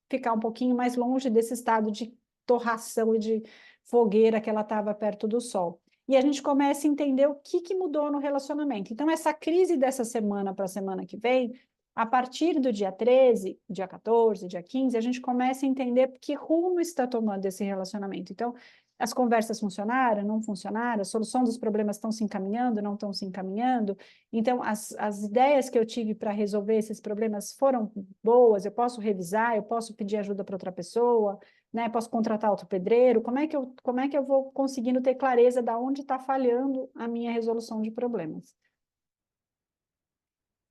Speaker 1: ficar um pouquinho mais longe desse estado de torração e de fogueira que ela estava perto do Sol. E a gente começa a entender o que mudou no relacionamento. Então, essa crise dessa semana para a semana que vem, a partir do dia 13, dia 14, dia 15, a gente começa a entender que rumo está tomando esse relacionamento. Então, as conversas funcionaram, não funcionaram, a solução dos problemas estão se encaminhando, não estão se encaminhando. Então, as ideias que eu tive para resolver esses problemas foram boas, eu posso revisar, eu posso pedir ajuda para outra pessoa, né? Posso contratar outro pedreiro. Como é que eu vou conseguindo ter clareza de onde está falhando a minha resolução de problemas?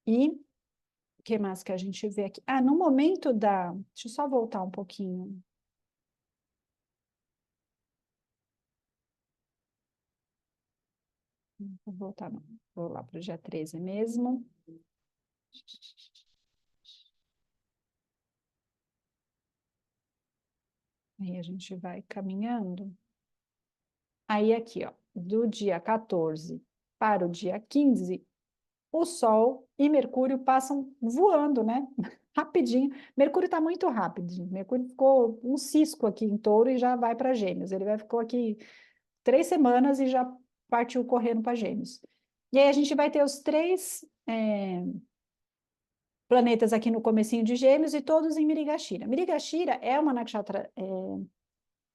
Speaker 1: E o que mais que a gente vê aqui? Ah, no momento da... Deixa eu só voltar um pouquinho. Vou voltar, não. Vou lá para o dia 13 mesmo. Aí a gente vai caminhando. Aí aqui, ó. do dia 14 para o dia 15, o Sol e Mercúrio passam voando, né? Rapidinho. Mercúrio está muito rápido. Mercúrio ficou um cisco aqui em Touro e já vai para Gêmeos. Ele ficou aqui 3 semanas e já partiu correndo para Gêmeos. E aí a gente vai ter os três planetas aqui no comecinho de Gêmeos e todos em Mirigashira. Mirigashira é uma nakshatra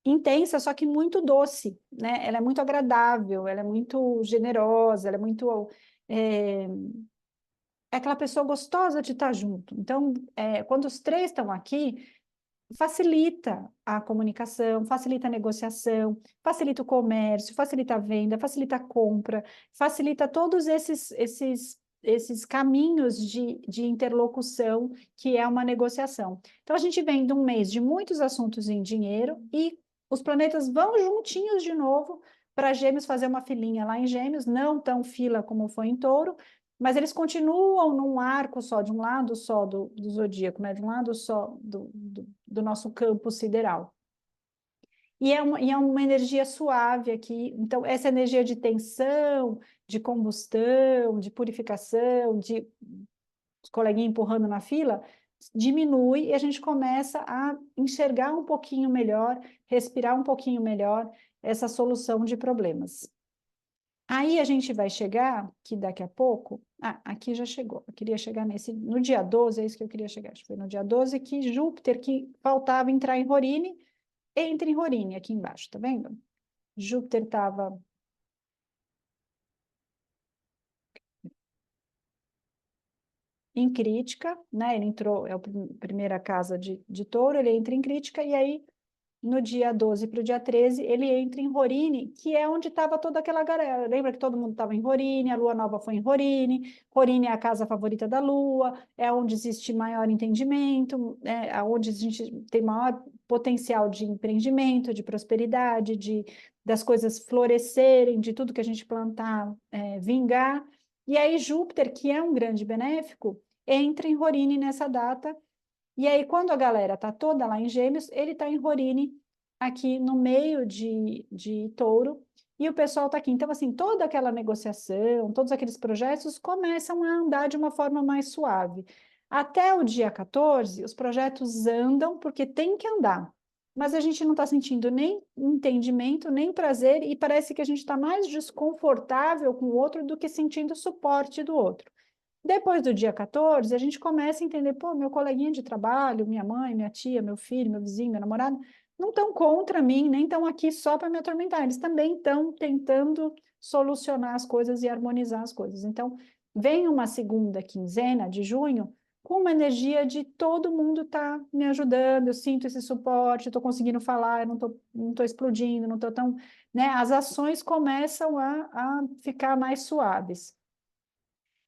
Speaker 1: intensa, só que muito doce, né? Ela é muito agradável, ela é muito generosa, ela é muito... é aquela pessoa gostosa de estar junto. Então, quando os três estão aqui, facilita a comunicação, facilita a negociação, facilita o comércio, facilita a venda, facilita a compra, facilita todos esses caminhos de interlocução que é uma negociação. Então, a gente vem de um mês de muitos assuntos em dinheiro e os planetas vão juntinhos de novo para Gêmeos fazer uma filinha lá em Gêmeos, não tão fila como foi em Touro, mas eles continuam num arco só, de um lado só do zodíaco, né? De um lado só do nosso campo sideral. E é uma energia suave aqui. Então, essa energia de tensão, de combustão, de purificação, de os coleguinhas empurrando na fila, diminui e a gente começa a enxergar um pouquinho melhor, respirar um pouquinho melhor essa solução de problemas. Aí a gente vai chegar, que daqui a pouco... Ah, aqui já chegou. Eu queria chegar no dia 12, é isso que eu queria chegar. Acho que foi no dia 12 que Júpiter, que faltava entrar em Rorine, entra em Rorine, aqui embaixo, tá vendo? Júpiter estava em crítica, né? Ele entrou, é a primeira casa de Touro, ele entra em crítica, e aí no dia 12 para o dia 13, ele entra em Rorine, que é onde estava toda aquela galera. Lembra que todo mundo estava em Rorine, a Lua Nova foi em Rorine, Rorine é a casa favorita da Lua, é onde existe maior entendimento, é onde a gente tem maior potencial de empreendimento, de prosperidade, das coisas florescerem, de tudo que a gente plantar vingar. E aí Júpiter, que é um grande benéfico, entra em Rorine nessa data, e aí, quando a galera está toda lá em Gêmeos, ele está em Rorine, aqui no meio de Touro, e o pessoal está aqui. Então, assim, toda aquela negociação, todos aqueles projetos começam a andar de uma forma mais suave. Até o dia 14, os projetos andam porque tem que andar. Mas a gente não está sentindo nem entendimento, nem prazer, e parece que a gente está mais desconfortável com o outro do que sentindo suporte do outro. Depois do dia 14, a gente começa a entender, pô, meu coleguinha de trabalho, minha mãe, minha tia, meu filho, meu vizinho, meu namorado, não estão contra mim, nem estão aqui só para me atormentar, eles também estão tentando solucionar as coisas e harmonizar as coisas. Então, vem uma segunda quinzena de junho com uma energia de todo mundo tá me ajudando, eu sinto esse suporte, estou conseguindo falar, eu não tô explodindo, não estou tão... Né? As ações começam a ficar mais suaves.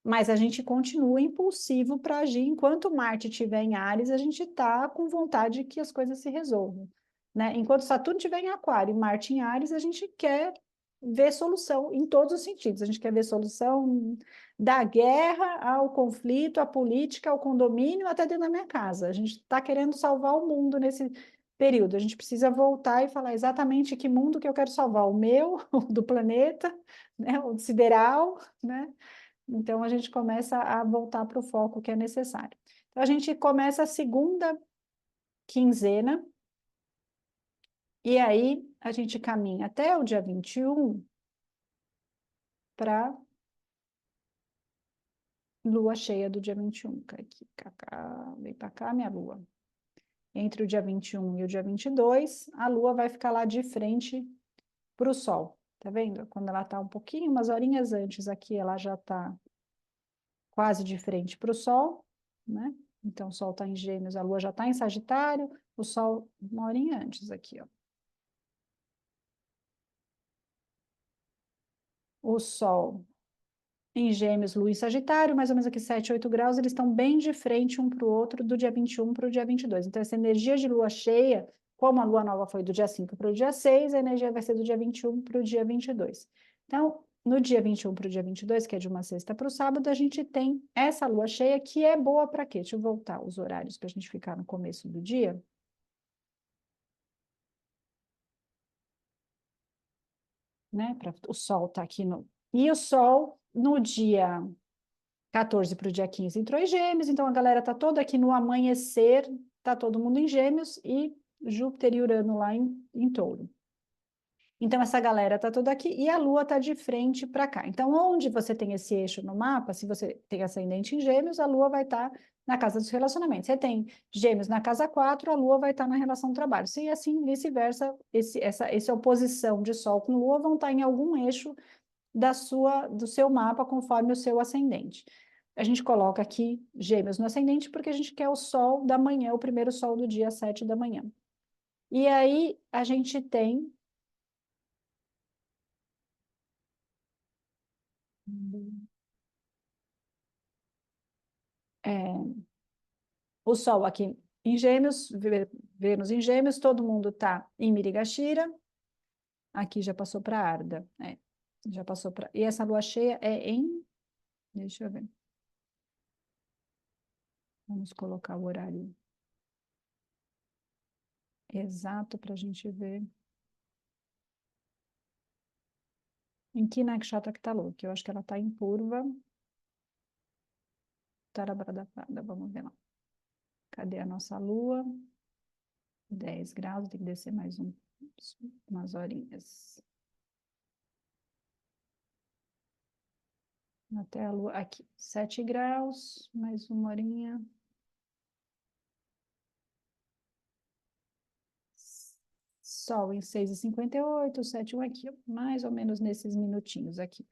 Speaker 1: Mas a gente continua impulsivo para agir. Enquanto Marte estiver em Áries, a gente está com vontade que as coisas se resolvam. Né? Enquanto Saturno estiver em Aquário e Marte em Áries, a gente quer ver solução em todos os sentidos. A gente quer ver solução da guerra ao conflito, à política, ao condomínio, até dentro da minha casa. A gente está querendo salvar o mundo nesse período. A gente precisa voltar e falar exatamente que mundo que eu quero salvar, o meu, o do planeta, né? O sideral, né? Então, a gente começa a voltar para o foco que é necessário. Então, a gente começa a segunda quinzena, e aí a gente caminha até o dia 21 para lua cheia do dia 21. Aqui, cá, vem para cá, minha lua. Entre o dia 21 e o dia 22, a lua vai ficar lá de frente para o sol. Tá vendo? Quando ela está um pouquinho, umas horinhas antes aqui, ela já está quase de frente para o Sol, né? Então, o Sol está em Gêmeos, a Lua já está em Sagitário, o Sol uma horinha antes aqui, ó. O Sol em Gêmeos, Lua em Sagitário, mais ou menos aqui 7, 8 graus, eles estão bem de frente um para o outro, do dia 21 para o dia 22. Então, essa energia de Lua cheia, como a Lua nova foi do dia 5 para o dia 6, a energia vai ser do dia 21 para o dia 22. Então, no dia 21 para o dia 22, que é de uma sexta para o sábado, a gente tem essa lua cheia que é boa para quê? Deixa eu voltar os horários para a gente ficar no começo do dia. né? O Sol está aqui no... E o Sol, no dia 14 para o dia 15, entrou em Gêmeos, então a galera está toda aqui no amanhecer, está todo mundo em Gêmeos, e Júpiter e Urano lá em Touro. Então, essa galera está toda aqui e a Lua está de frente para cá. Então, onde você tem esse eixo no mapa, se você tem ascendente em Gêmeos, a Lua vai estar na casa dos relacionamentos. Você tem Gêmeos na casa 4, a Lua vai estar na relação do trabalho. E assim, vice-versa, essa oposição de Sol com Lua vão estar em algum eixo do seu mapa, conforme o seu ascendente. A gente coloca aqui Gêmeos no ascendente porque a gente quer o Sol da manhã, o primeiro Sol do dia 7 da manhã. E aí, a gente tem... o Sol aqui em Gêmeos, Vênus em Gêmeos, todo mundo está em Mirigashira, aqui já passou para Arda, já passou para... E essa lua cheia é em... Deixa eu ver. Vamos colocar o horário exato para a gente ver. Em que nakshatra que está a lua? Que eu acho que ela está em Purva. Tarabradapara, vamos ver lá. Cadê a nossa lua? 10 graus, tem que descer mais umas horinhas. Até a lua, aqui, 7 graus, mais uma horinha. Sol em 6h58, 7h aqui, mais ou menos nesses minutinhos aqui.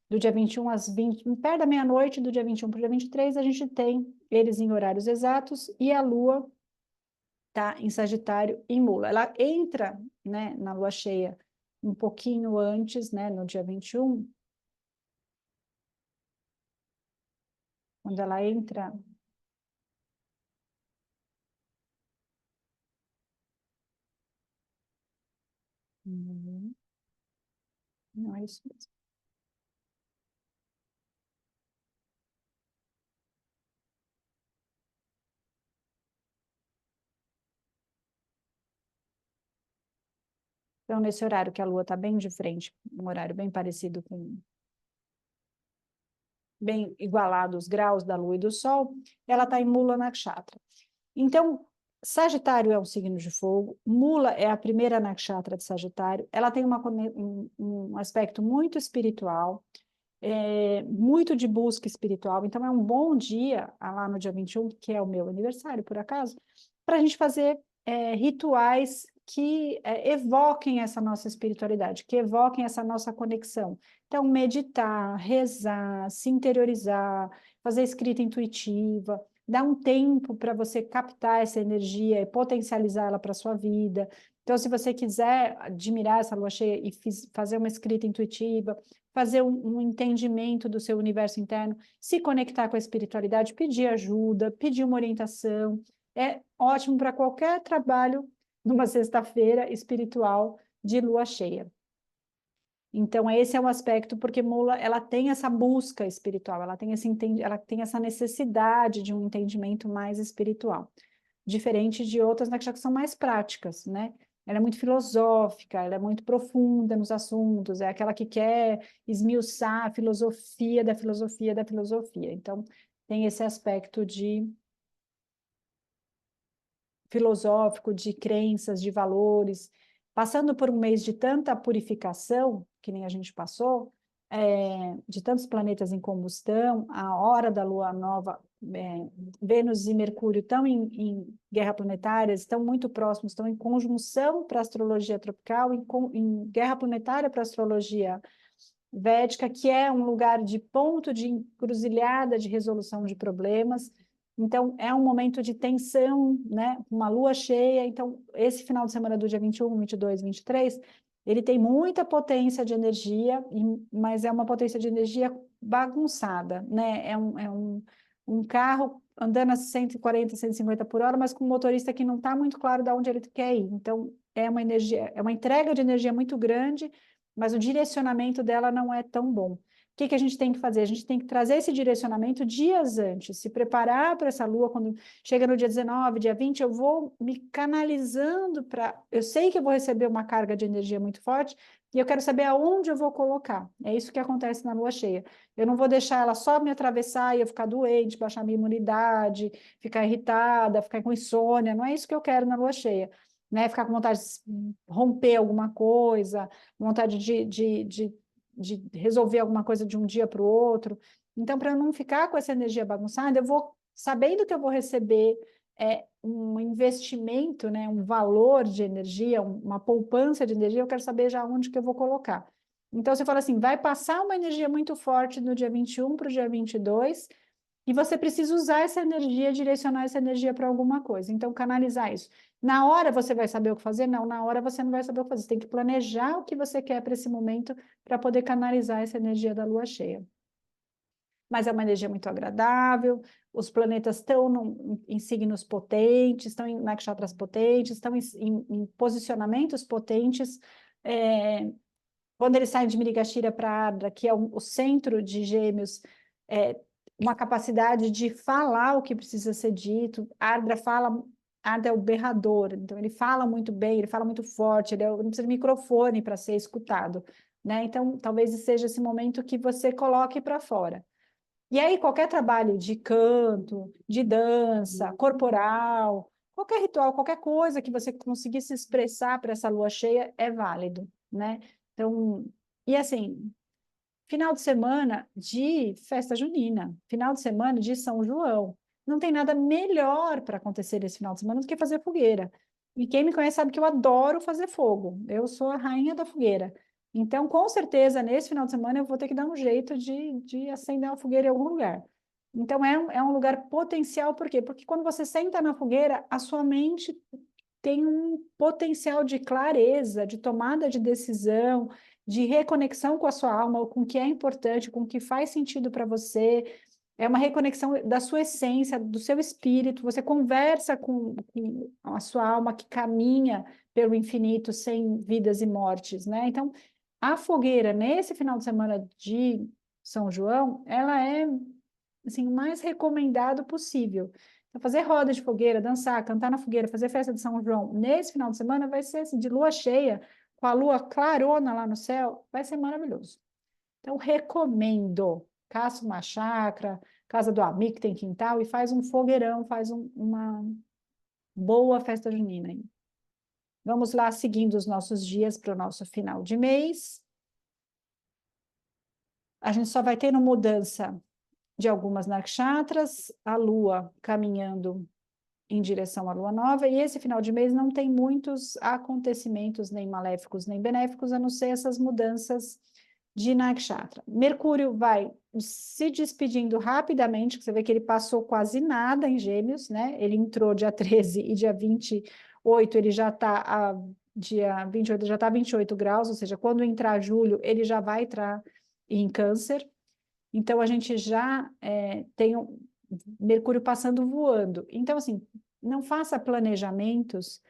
Speaker 1: Do dia 21 às 20, perto da meia-noite, do dia 21 para o dia 23, a gente tem eles em horários exatos e a Lua está em Sagitário em Mula. Ela entra, né, na Lua cheia um pouquinho antes, né, no dia 21, quando ela entra... Não é isso mesmo. Então, nesse horário que a Lua está bem de frente, um horário bem parecido com... bem igualado os graus da Lua e do Sol, ela está em Mula Nakshatra. Então, Sagitário é um signo de fogo, Mula é a primeira nakshatra de Sagitário, ela tem um aspecto muito espiritual, muito de busca espiritual, então é um bom dia, lá no dia 21, que é o meu aniversário, por acaso, para a gente fazer rituais que evoquem essa nossa espiritualidade, que evoquem essa nossa conexão. Então, meditar, rezar, se interiorizar, fazer escrita intuitiva, dar um tempo para você captar essa energia e potencializá-la para a sua vida. Então, se você quiser admirar essa lua cheia e fazer uma escrita intuitiva, fazer um entendimento do seu universo interno, se conectar com a espiritualidade, pedir ajuda, pedir uma orientação, é ótimo para qualquer trabalho numa sexta-feira espiritual de lua cheia. Então, esse é o aspecto, porque Mula, ela tem essa busca espiritual, ela tem essa necessidade de um entendimento mais espiritual, diferente de outras que são mais práticas, né? Ela é muito filosófica, ela é muito profunda nos assuntos, é aquela que quer esmiuçar a filosofia da filosofia da filosofia. Então, tem esse aspecto de filosófico, de crenças, de valores, passando por um mês de tanta purificação, que nem a gente passou, de tantos planetas em combustão, a hora da lua nova, Vênus e Mercúrio estão em guerra planetária, estão muito próximos, estão em conjunção para a astrologia tropical, em guerra planetária para a astrologia védica, que é um lugar de ponto de encruzilhada de resolução de problemas. Então, é um momento de tensão, né? Uma lua cheia. Então, esse final de semana do dia 21, 22, 23, ele tem muita potência de energia, mas é uma potência de energia bagunçada, né? Um carro andando a 140, 150 por hora, mas com um motorista que não está muito claro de onde ele quer ir. Então, é uma energia, é uma entrega de energia muito grande, mas o direcionamento dela não é tão bom. O que a gente tem que fazer? A gente tem que trazer esse direcionamento dias antes, se preparar para essa lua, quando chega no dia 19, dia 20, eu vou me canalizando para... Eu sei que eu vou receber uma carga de energia muito forte, e eu quero saber aonde eu vou colocar. É isso que acontece na lua cheia. Eu não vou deixar ela só me atravessar e eu ficar doente, baixar minha imunidade, ficar irritada, ficar com insônia. Não é isso que eu quero na lua cheia. Né? Ficar com vontade de romper alguma coisa, vontade de resolver alguma coisa de um dia para o outro. Então, para eu não ficar com essa energia bagunçada, eu vou, sabendo que eu vou receber um investimento, né, um valor de energia, uma poupança de energia, eu quero saber já onde que eu vou colocar. Então, você fala assim, vai passar uma energia muito forte no dia 21 para o dia 22, e você precisa usar essa energia, direcionar essa energia para alguma coisa. Então, canalizar isso. Na hora você vai saber o que fazer? Não, na hora você não vai saber o que fazer. Você tem que planejar o que você quer para esse momento para poder canalizar essa energia da lua cheia. Mas é uma energia muito agradável, os planetas estão em signos potentes, estão em nakshatras potentes, estão em posicionamentos potentes. Quando eles saem de Mrigashira para Ardha, que é o centro de Gêmeos, uma capacidade de falar o que precisa ser dito. Ardha é o berrador, então ele fala muito bem, ele fala muito forte, não precisa de microfone para ser escutado, né? Então, talvez seja esse momento que você coloque para fora. E aí, qualquer trabalho de canto, de dança, corporal, qualquer ritual, qualquer coisa que você conseguir se expressar para essa lua cheia é válido, né? Então, e assim, final de semana de festa junina, final de semana de São João. Não tem nada melhor para acontecer nesse final de semana do que fazer fogueira. E quem me conhece sabe que eu adoro fazer fogo. Eu sou a rainha da fogueira. Então, com certeza, nesse final de semana eu vou ter que dar um jeito de acender uma fogueira em algum lugar. Então, é um lugar potencial, por quê? Porque quando você senta na fogueira, a sua mente tem um potencial de clareza, de tomada de decisão, de reconexão com a sua alma, com o que é importante, com o que faz sentido para você. É uma reconexão da sua essência, do seu espírito. Você conversa com a sua alma que caminha pelo infinito sem vidas e mortes, né? Então, a fogueira nesse final de semana de São João, ela é assim, o mais recomendado possível. Então, fazer roda de fogueira, dançar, cantar na fogueira, fazer festa de São João nesse final de semana vai ser assim, de lua cheia, com a lua clarona lá no céu, vai ser maravilhoso. Então, recomendo. Caça uma chácara, casa do amigo que tem quintal e faz um fogueirão, faz uma boa festa junina. Aí. Vamos lá, seguindo os nossos dias para o nosso final de mês. A gente só vai tendo mudança de algumas nakshatras, a lua caminhando em direção à lua nova, e esse final de mês não tem muitos acontecimentos, nem maléficos, nem benéficos, a não ser essas mudanças de nakshatra. Mercúrio vai se despedindo rapidamente, que você vê que ele passou quase nada em Gêmeos, né? Ele entrou dia 13 e dia 28 ele já está dia 28 já está a 28 graus, ou seja, quando entrar julho, ele já vai entrar em Câncer. Então, a gente já tem Mercúrio passando voando. Então, assim, não faça planejamentos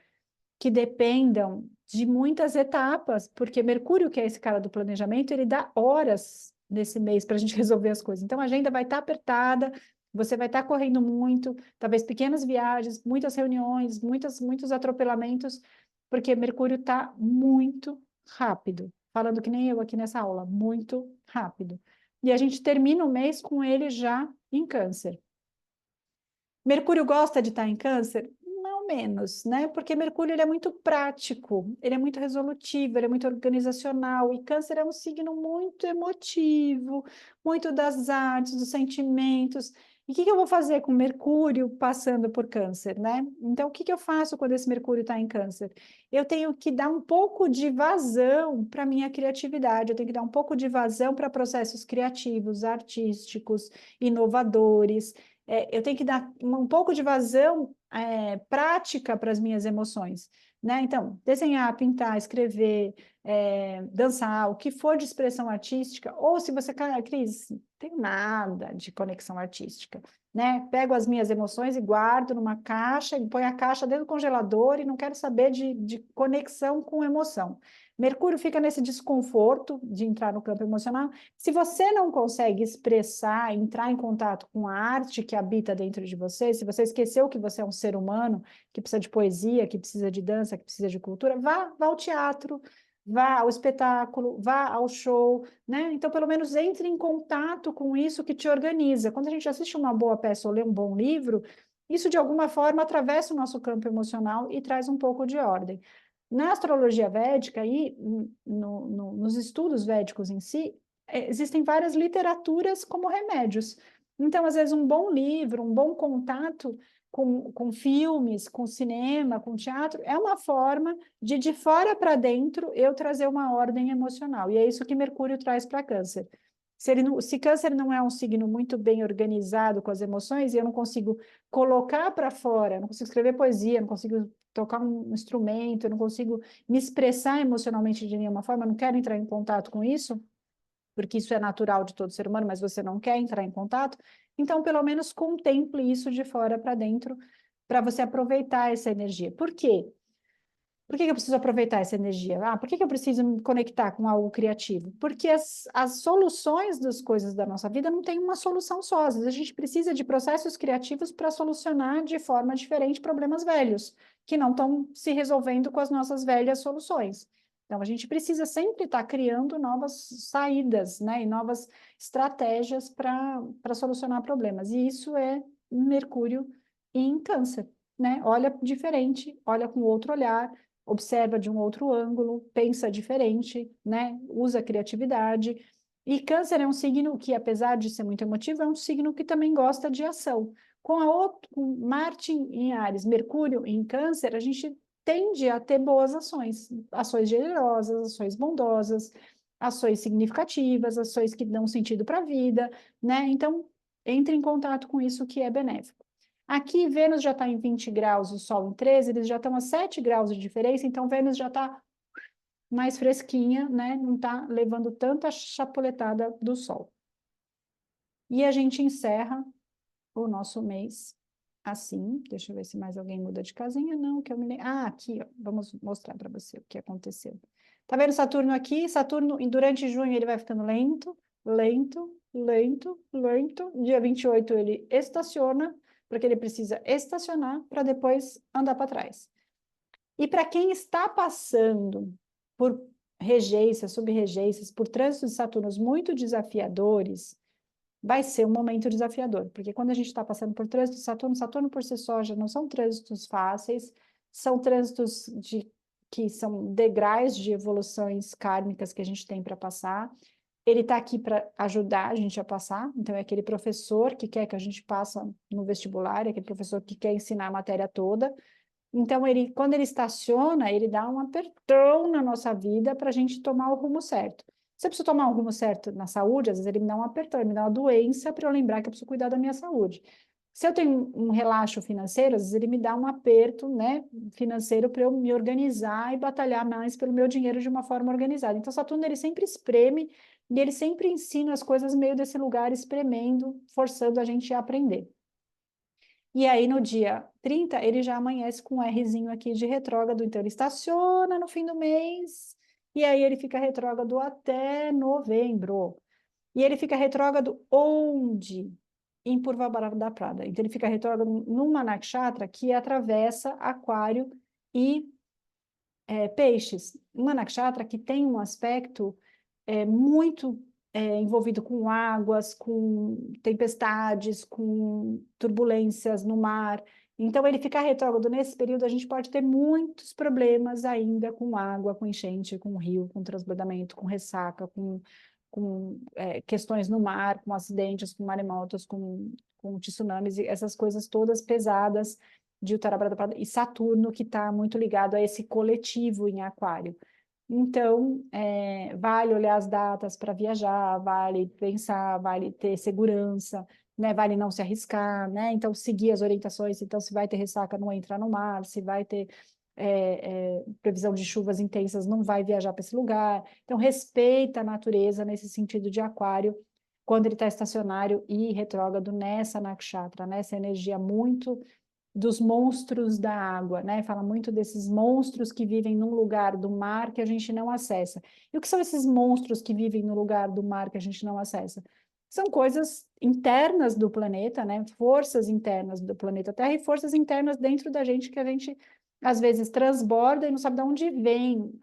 Speaker 1: que dependam de muitas etapas, porque Mercúrio, que é esse cara do planejamento, ele dá horas nesse mês para a gente resolver as coisas. Então, a agenda vai estar apertada, você vai estar correndo muito, talvez pequenas viagens, muitas reuniões, muitos atropelamentos, porque Mercúrio está muito rápido. Falando que nem eu aqui nessa aula, muito rápido. E a gente termina o mês com ele já em Câncer. Mercúrio gosta de estar em Câncer? Não menos, né? Porque Mercúrio ele é muito prático, ele é muito resolutivo, ele é muito organizacional, e Câncer é um signo muito emotivo, muito das artes, dos sentimentos. E o que eu vou fazer com Mercúrio passando por Câncer, né? Então, o que eu faço quando esse Mercúrio está em Câncer? Eu tenho que dar um pouco de vazão para a minha criatividade, eu tenho que dar um pouco de vazão para processos criativos, artísticos, inovadores. Eu tenho que dar um pouco de vazão prática para as minhas emoções, né? Então, desenhar, pintar, escrever, dançar, o que for de expressão artística, ou se você, Cris, não tenho nada de conexão artística, né? Pego as minhas emoções e guardo numa caixa, e ponho a caixa dentro do congelador e não quero saber de conexão com emoção. Mercúrio fica nesse desconforto de entrar no campo emocional. Se você não consegue expressar, entrar em contato com a arte que habita dentro de você, se você esqueceu que você é um ser humano, que precisa de poesia, que precisa de dança, que precisa de cultura, vá ao teatro, vá ao espetáculo, vá ao show, né? Então, pelo menos entre em contato com isso que te organiza. Quando a gente assiste uma boa peça ou lê um bom livro, isso de alguma forma atravessa o nosso campo emocional e traz um pouco de ordem. Na astrologia védica e nos estudos védicos em si, existem várias literaturas como remédios. Então, às vezes, um bom livro, um bom contato com filmes, com cinema, com teatro, é uma forma de fora para dentro, eu trazer uma ordem emocional. E é isso que Mercúrio traz para Câncer. Se Câncer não é um signo muito bem organizado com as emoções, e eu não consigo colocar para fora, não consigo escrever poesia, não consigo tocar um instrumento, eu não consigo me expressar emocionalmente de nenhuma forma, eu não quero entrar em contato com isso, porque isso é natural de todo ser humano, mas você não quer entrar em contato, então pelo menos contemple isso de fora para dentro, para você aproveitar essa energia. Por quê? Por que eu preciso aproveitar essa energia? Por que eu preciso me conectar com algo criativo? Porque as soluções das coisas da nossa vida não tem uma solução só. Às vezes a gente precisa de processos criativos para solucionar de forma diferente problemas velhos, que não estão se resolvendo com as nossas velhas soluções. Então, a gente precisa sempre estar criando novas saídas, né, e novas estratégias para solucionar problemas. E isso é Mercúrio em Câncer, né? Olha diferente, olha com outro olhar, observa de um outro ângulo, pensa diferente, né? Usa criatividade. E Câncer é um signo que, apesar de ser muito emotivo, é um signo que também gosta de ação. Com Marte em Áries, Mercúrio em Câncer, a gente tende a ter boas ações, ações generosas, ações bondosas, ações significativas, ações que dão sentido para a vida, né? Então, entre em contato com isso que é benéfico. Aqui, Vênus já está em 20 graus, o Sol em 13, eles já estão a 7 graus de diferença, então Vênus já está mais fresquinha, né? Não está levando tanta chapuletada do Sol. E a gente encerra o nosso mês assim. Deixa eu ver se mais alguém muda de casinha. Não, que eu me lembro. Aqui, ó, vamos mostrar para você o que aconteceu. Tá vendo Saturno aqui? Saturno, durante junho, ele vai ficando lento, lento, lento, lento. Dia 28 ele estaciona, porque ele precisa estacionar para depois andar para trás. E para quem está passando por regências, sub-regências, por trânsitos de Saturnos muito desafiadores, vai ser um momento desafiador, porque quando a gente está passando por trânsito de Saturno, Saturno por si só já não são trânsitos fáceis, são trânsitos que são degraus de evoluções kármicas que a gente tem para passar. Ele está aqui para ajudar a gente a passar, então é aquele professor que quer que a gente passe no vestibular, é aquele professor que quer ensinar a matéria toda. Então, quando ele estaciona, ele dá um apertão na nossa vida para a gente tomar o rumo certo. Se eu preciso tomar um rumo certo na saúde, às vezes ele me dá um apertão, ele me dá uma doença para eu lembrar que eu preciso cuidar da minha saúde. Se eu tenho um relaxo financeiro, às vezes ele me dá um aperto, né, financeiro para eu me organizar e batalhar mais pelo meu dinheiro de uma forma organizada. Então, Saturno, ele sempre espreme e ele sempre ensina as coisas meio desse lugar, espremendo, forçando a gente a aprender. E aí, no dia 30, ele já amanhece com um Rzinho aqui de retrógrado, então ele estaciona no fim do mês, e aí ele fica retrógrado até novembro. E ele fica retrógrado onde? Em Purvabhadra da Prada. Então ele fica retrógrado numa nakshatra que atravessa Aquário e Peixes. Uma nakshatra que tem um aspecto muito envolvido com águas, com tempestades, com turbulências no mar. Então, ele ficar retrógrado nesse período, a gente pode ter muitos problemas ainda com água, com enchente, com rio, com transbordamento, com ressaca, com questões no mar, com acidentes, com maremotos, com tsunamis, e essas coisas todas pesadas de Uttarabhadra da Prada, e Saturno, que está muito ligado a esse coletivo em Aquário. Então, vale olhar as datas para viajar, vale pensar, vale ter segurança, né? Vale não se arriscar, né? Então, seguir as orientações. Então, se vai ter ressaca, não entrar no mar. Se vai ter previsão de chuvas intensas, não vai viajar para esse lugar. Então, respeita a natureza nesse sentido de Aquário, quando ele está estacionário e retrógrado nessa nakshatra, nessa energia muito dos monstros da água, né? Fala muito desses monstros que vivem num lugar do mar que a gente não acessa. E o que são esses monstros que vivem no lugar do mar que a gente não acessa? São coisas internas do planeta, né? Forças internas do planeta Terra e forças internas dentro da gente que a gente às vezes transborda e não sabe de onde vem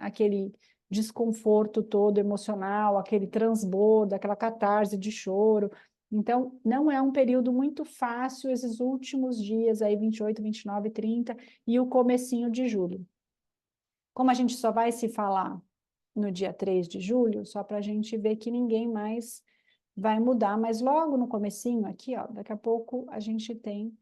Speaker 1: desconforto todo emocional, aquele transbordo, aquela catarse de choro. Então, não é um período muito fácil esses últimos dias aí, 28, 29, 30 e o comecinho de julho. Como a gente só vai se falar no dia 3 de julho, só para a gente ver que ninguém mais vai mudar, mas logo no comecinho aqui, ó, daqui a pouco a gente tem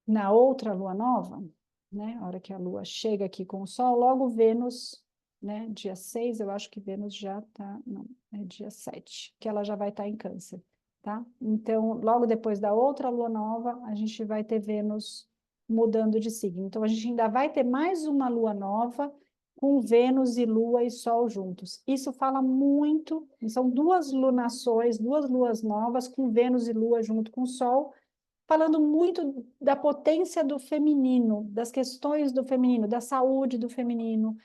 Speaker 1: na outra lua nova, né, a hora que a lua chega aqui com o sol, logo Vênus, né, dia 6, eu acho que Vênus já tá, não, é dia 7, que ela já vai estar em Câncer, tá? Então, logo depois da outra lua nova, a gente vai ter Vênus mudando de signo. Então, a gente ainda vai ter mais uma lua nova com Vênus e Lua e Sol juntos. Isso fala muito, são duas lunações, duas luas novas com Vênus e Lua junto com o Sol, falando muito da potência do feminino, das questões do feminino, da saúde do feminino,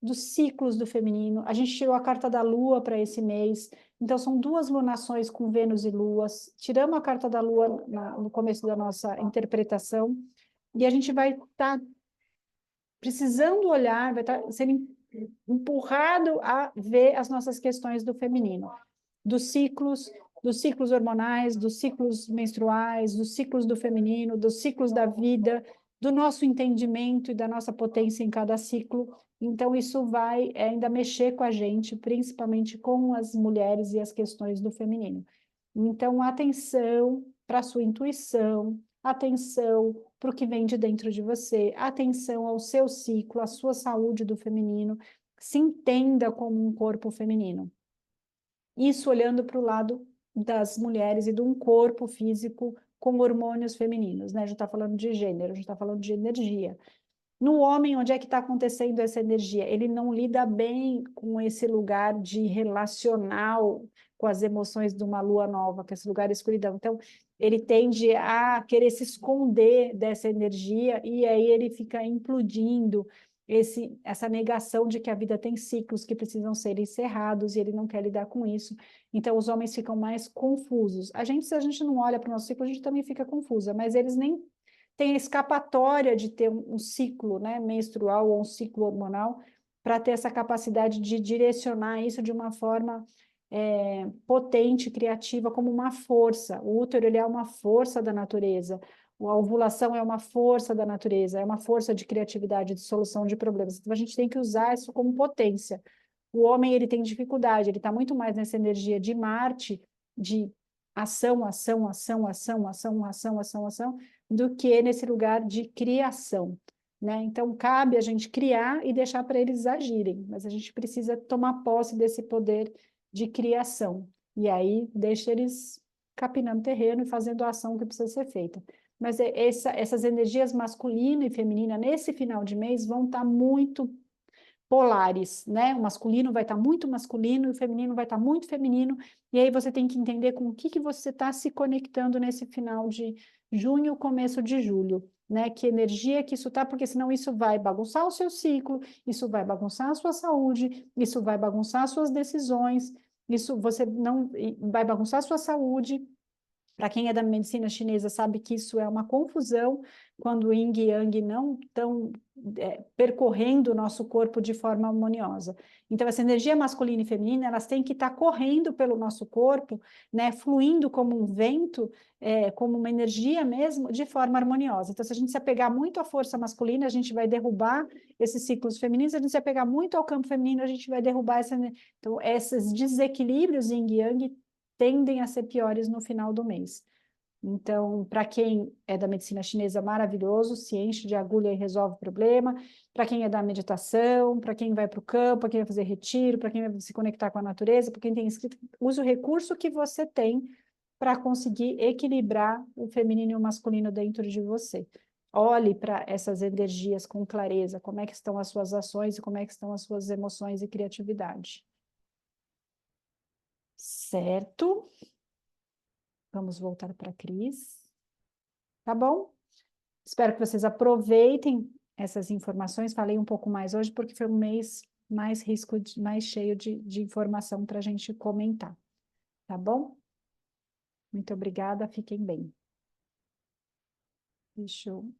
Speaker 1: dos ciclos do feminino. A gente tirou a carta da Lua para esse mês, então são duas lunações com Vênus e Luas. Tiramos a carta da Lua no começo da nossa interpretação, e a gente vai estar precisando olhar, vai estar sendo empurrado a ver as nossas questões do feminino, dos ciclos hormonais, dos ciclos menstruais, dos ciclos do feminino, dos ciclos da vida, do nosso entendimento e da nossa potência em cada ciclo. Então, isso vai ainda mexer com a gente, principalmente com as mulheres e as questões do feminino. Então, atenção para a sua intuição, atenção para o que vem de dentro de você, atenção ao seu ciclo, à sua saúde do feminino, se entenda como um corpo feminino. Isso olhando para o lado das mulheres e de um corpo físico com hormônios femininos, né? A gente está falando de gênero, a gente está falando de energia. No homem, onde é que está acontecendo essa energia? Ele não lida bem com esse lugar de relacional com as emoções de uma lua nova, com esse lugar de escuridão. Então, ele tende a querer se esconder dessa energia e aí ele fica implodindo essa negação de que a vida tem ciclos que precisam ser encerrados e ele não quer lidar com isso. Então, os homens ficam mais confusos. Se a gente não olha para o nosso ciclo, a gente também fica confusa, mas eles nem tem a escapatória de ter um ciclo, né, menstrual ou um ciclo hormonal, para ter essa capacidade de direcionar isso de uma forma potente, criativa, como uma força. O útero ele é uma força da natureza, a ovulação é uma força da natureza, é uma força de criatividade, de solução de problemas. Então, a gente tem que usar isso como potência. O homem ele tem dificuldade, ele está muito mais nessa energia de Marte, de ação, ação, ação, ação, ação, ação, ação, ação, do que nesse lugar de criação, né? Então, cabe a gente criar e deixar para eles agirem, mas a gente precisa tomar posse desse poder de criação. E aí, deixa eles capinando terreno e fazendo a ação que precisa ser feita. Mas essas energias masculina e feminina, nesse final de mês, vão estar muito polares, né? O masculino vai estar muito masculino e o feminino vai estar muito feminino, e aí você tem que entender com o que você está se conectando nesse final de junho, começo de julho, né? Que energia que isso está, porque senão isso vai bagunçar o seu ciclo, isso vai bagunçar a sua saúde, isso vai bagunçar as suas decisões, isso você não vai bagunçar a sua saúde. Para quem é da medicina chinesa sabe que isso é uma confusão quando o yin e yang não estão percorrendo o nosso corpo de forma harmoniosa. Então, essa energia masculina e feminina, elas têm que estar correndo pelo nosso corpo, né, fluindo como um vento, como uma energia mesmo, de forma harmoniosa. Então, se a gente se apegar muito à força masculina, a gente vai derrubar esses ciclos femininos, se a gente se apegar muito ao campo feminino, a gente vai derrubar então, esses desequilíbrios yin e yang tendem a ser piores no final do mês. Então, para quem é da medicina chinesa, maravilhoso, se enche de agulha e resolve o problema. Para quem é da meditação, para quem vai para o campo, para quem vai fazer retiro, para quem vai se conectar com a natureza, para quem tem escrito, use o recurso que você tem para conseguir equilibrar o feminino e o masculino dentro de você. Olhe para essas energias com clareza, como é que estão as suas ações e como é que estão as suas emoções e criatividade. Certo? Vamos voltar para a Cris. Tá bom? Espero que vocês aproveitem essas informações. Falei um pouco mais hoje, porque foi um mês mais mais cheio de informação para a gente comentar. Tá bom? Muito obrigada, fiquem bem. Deixa eu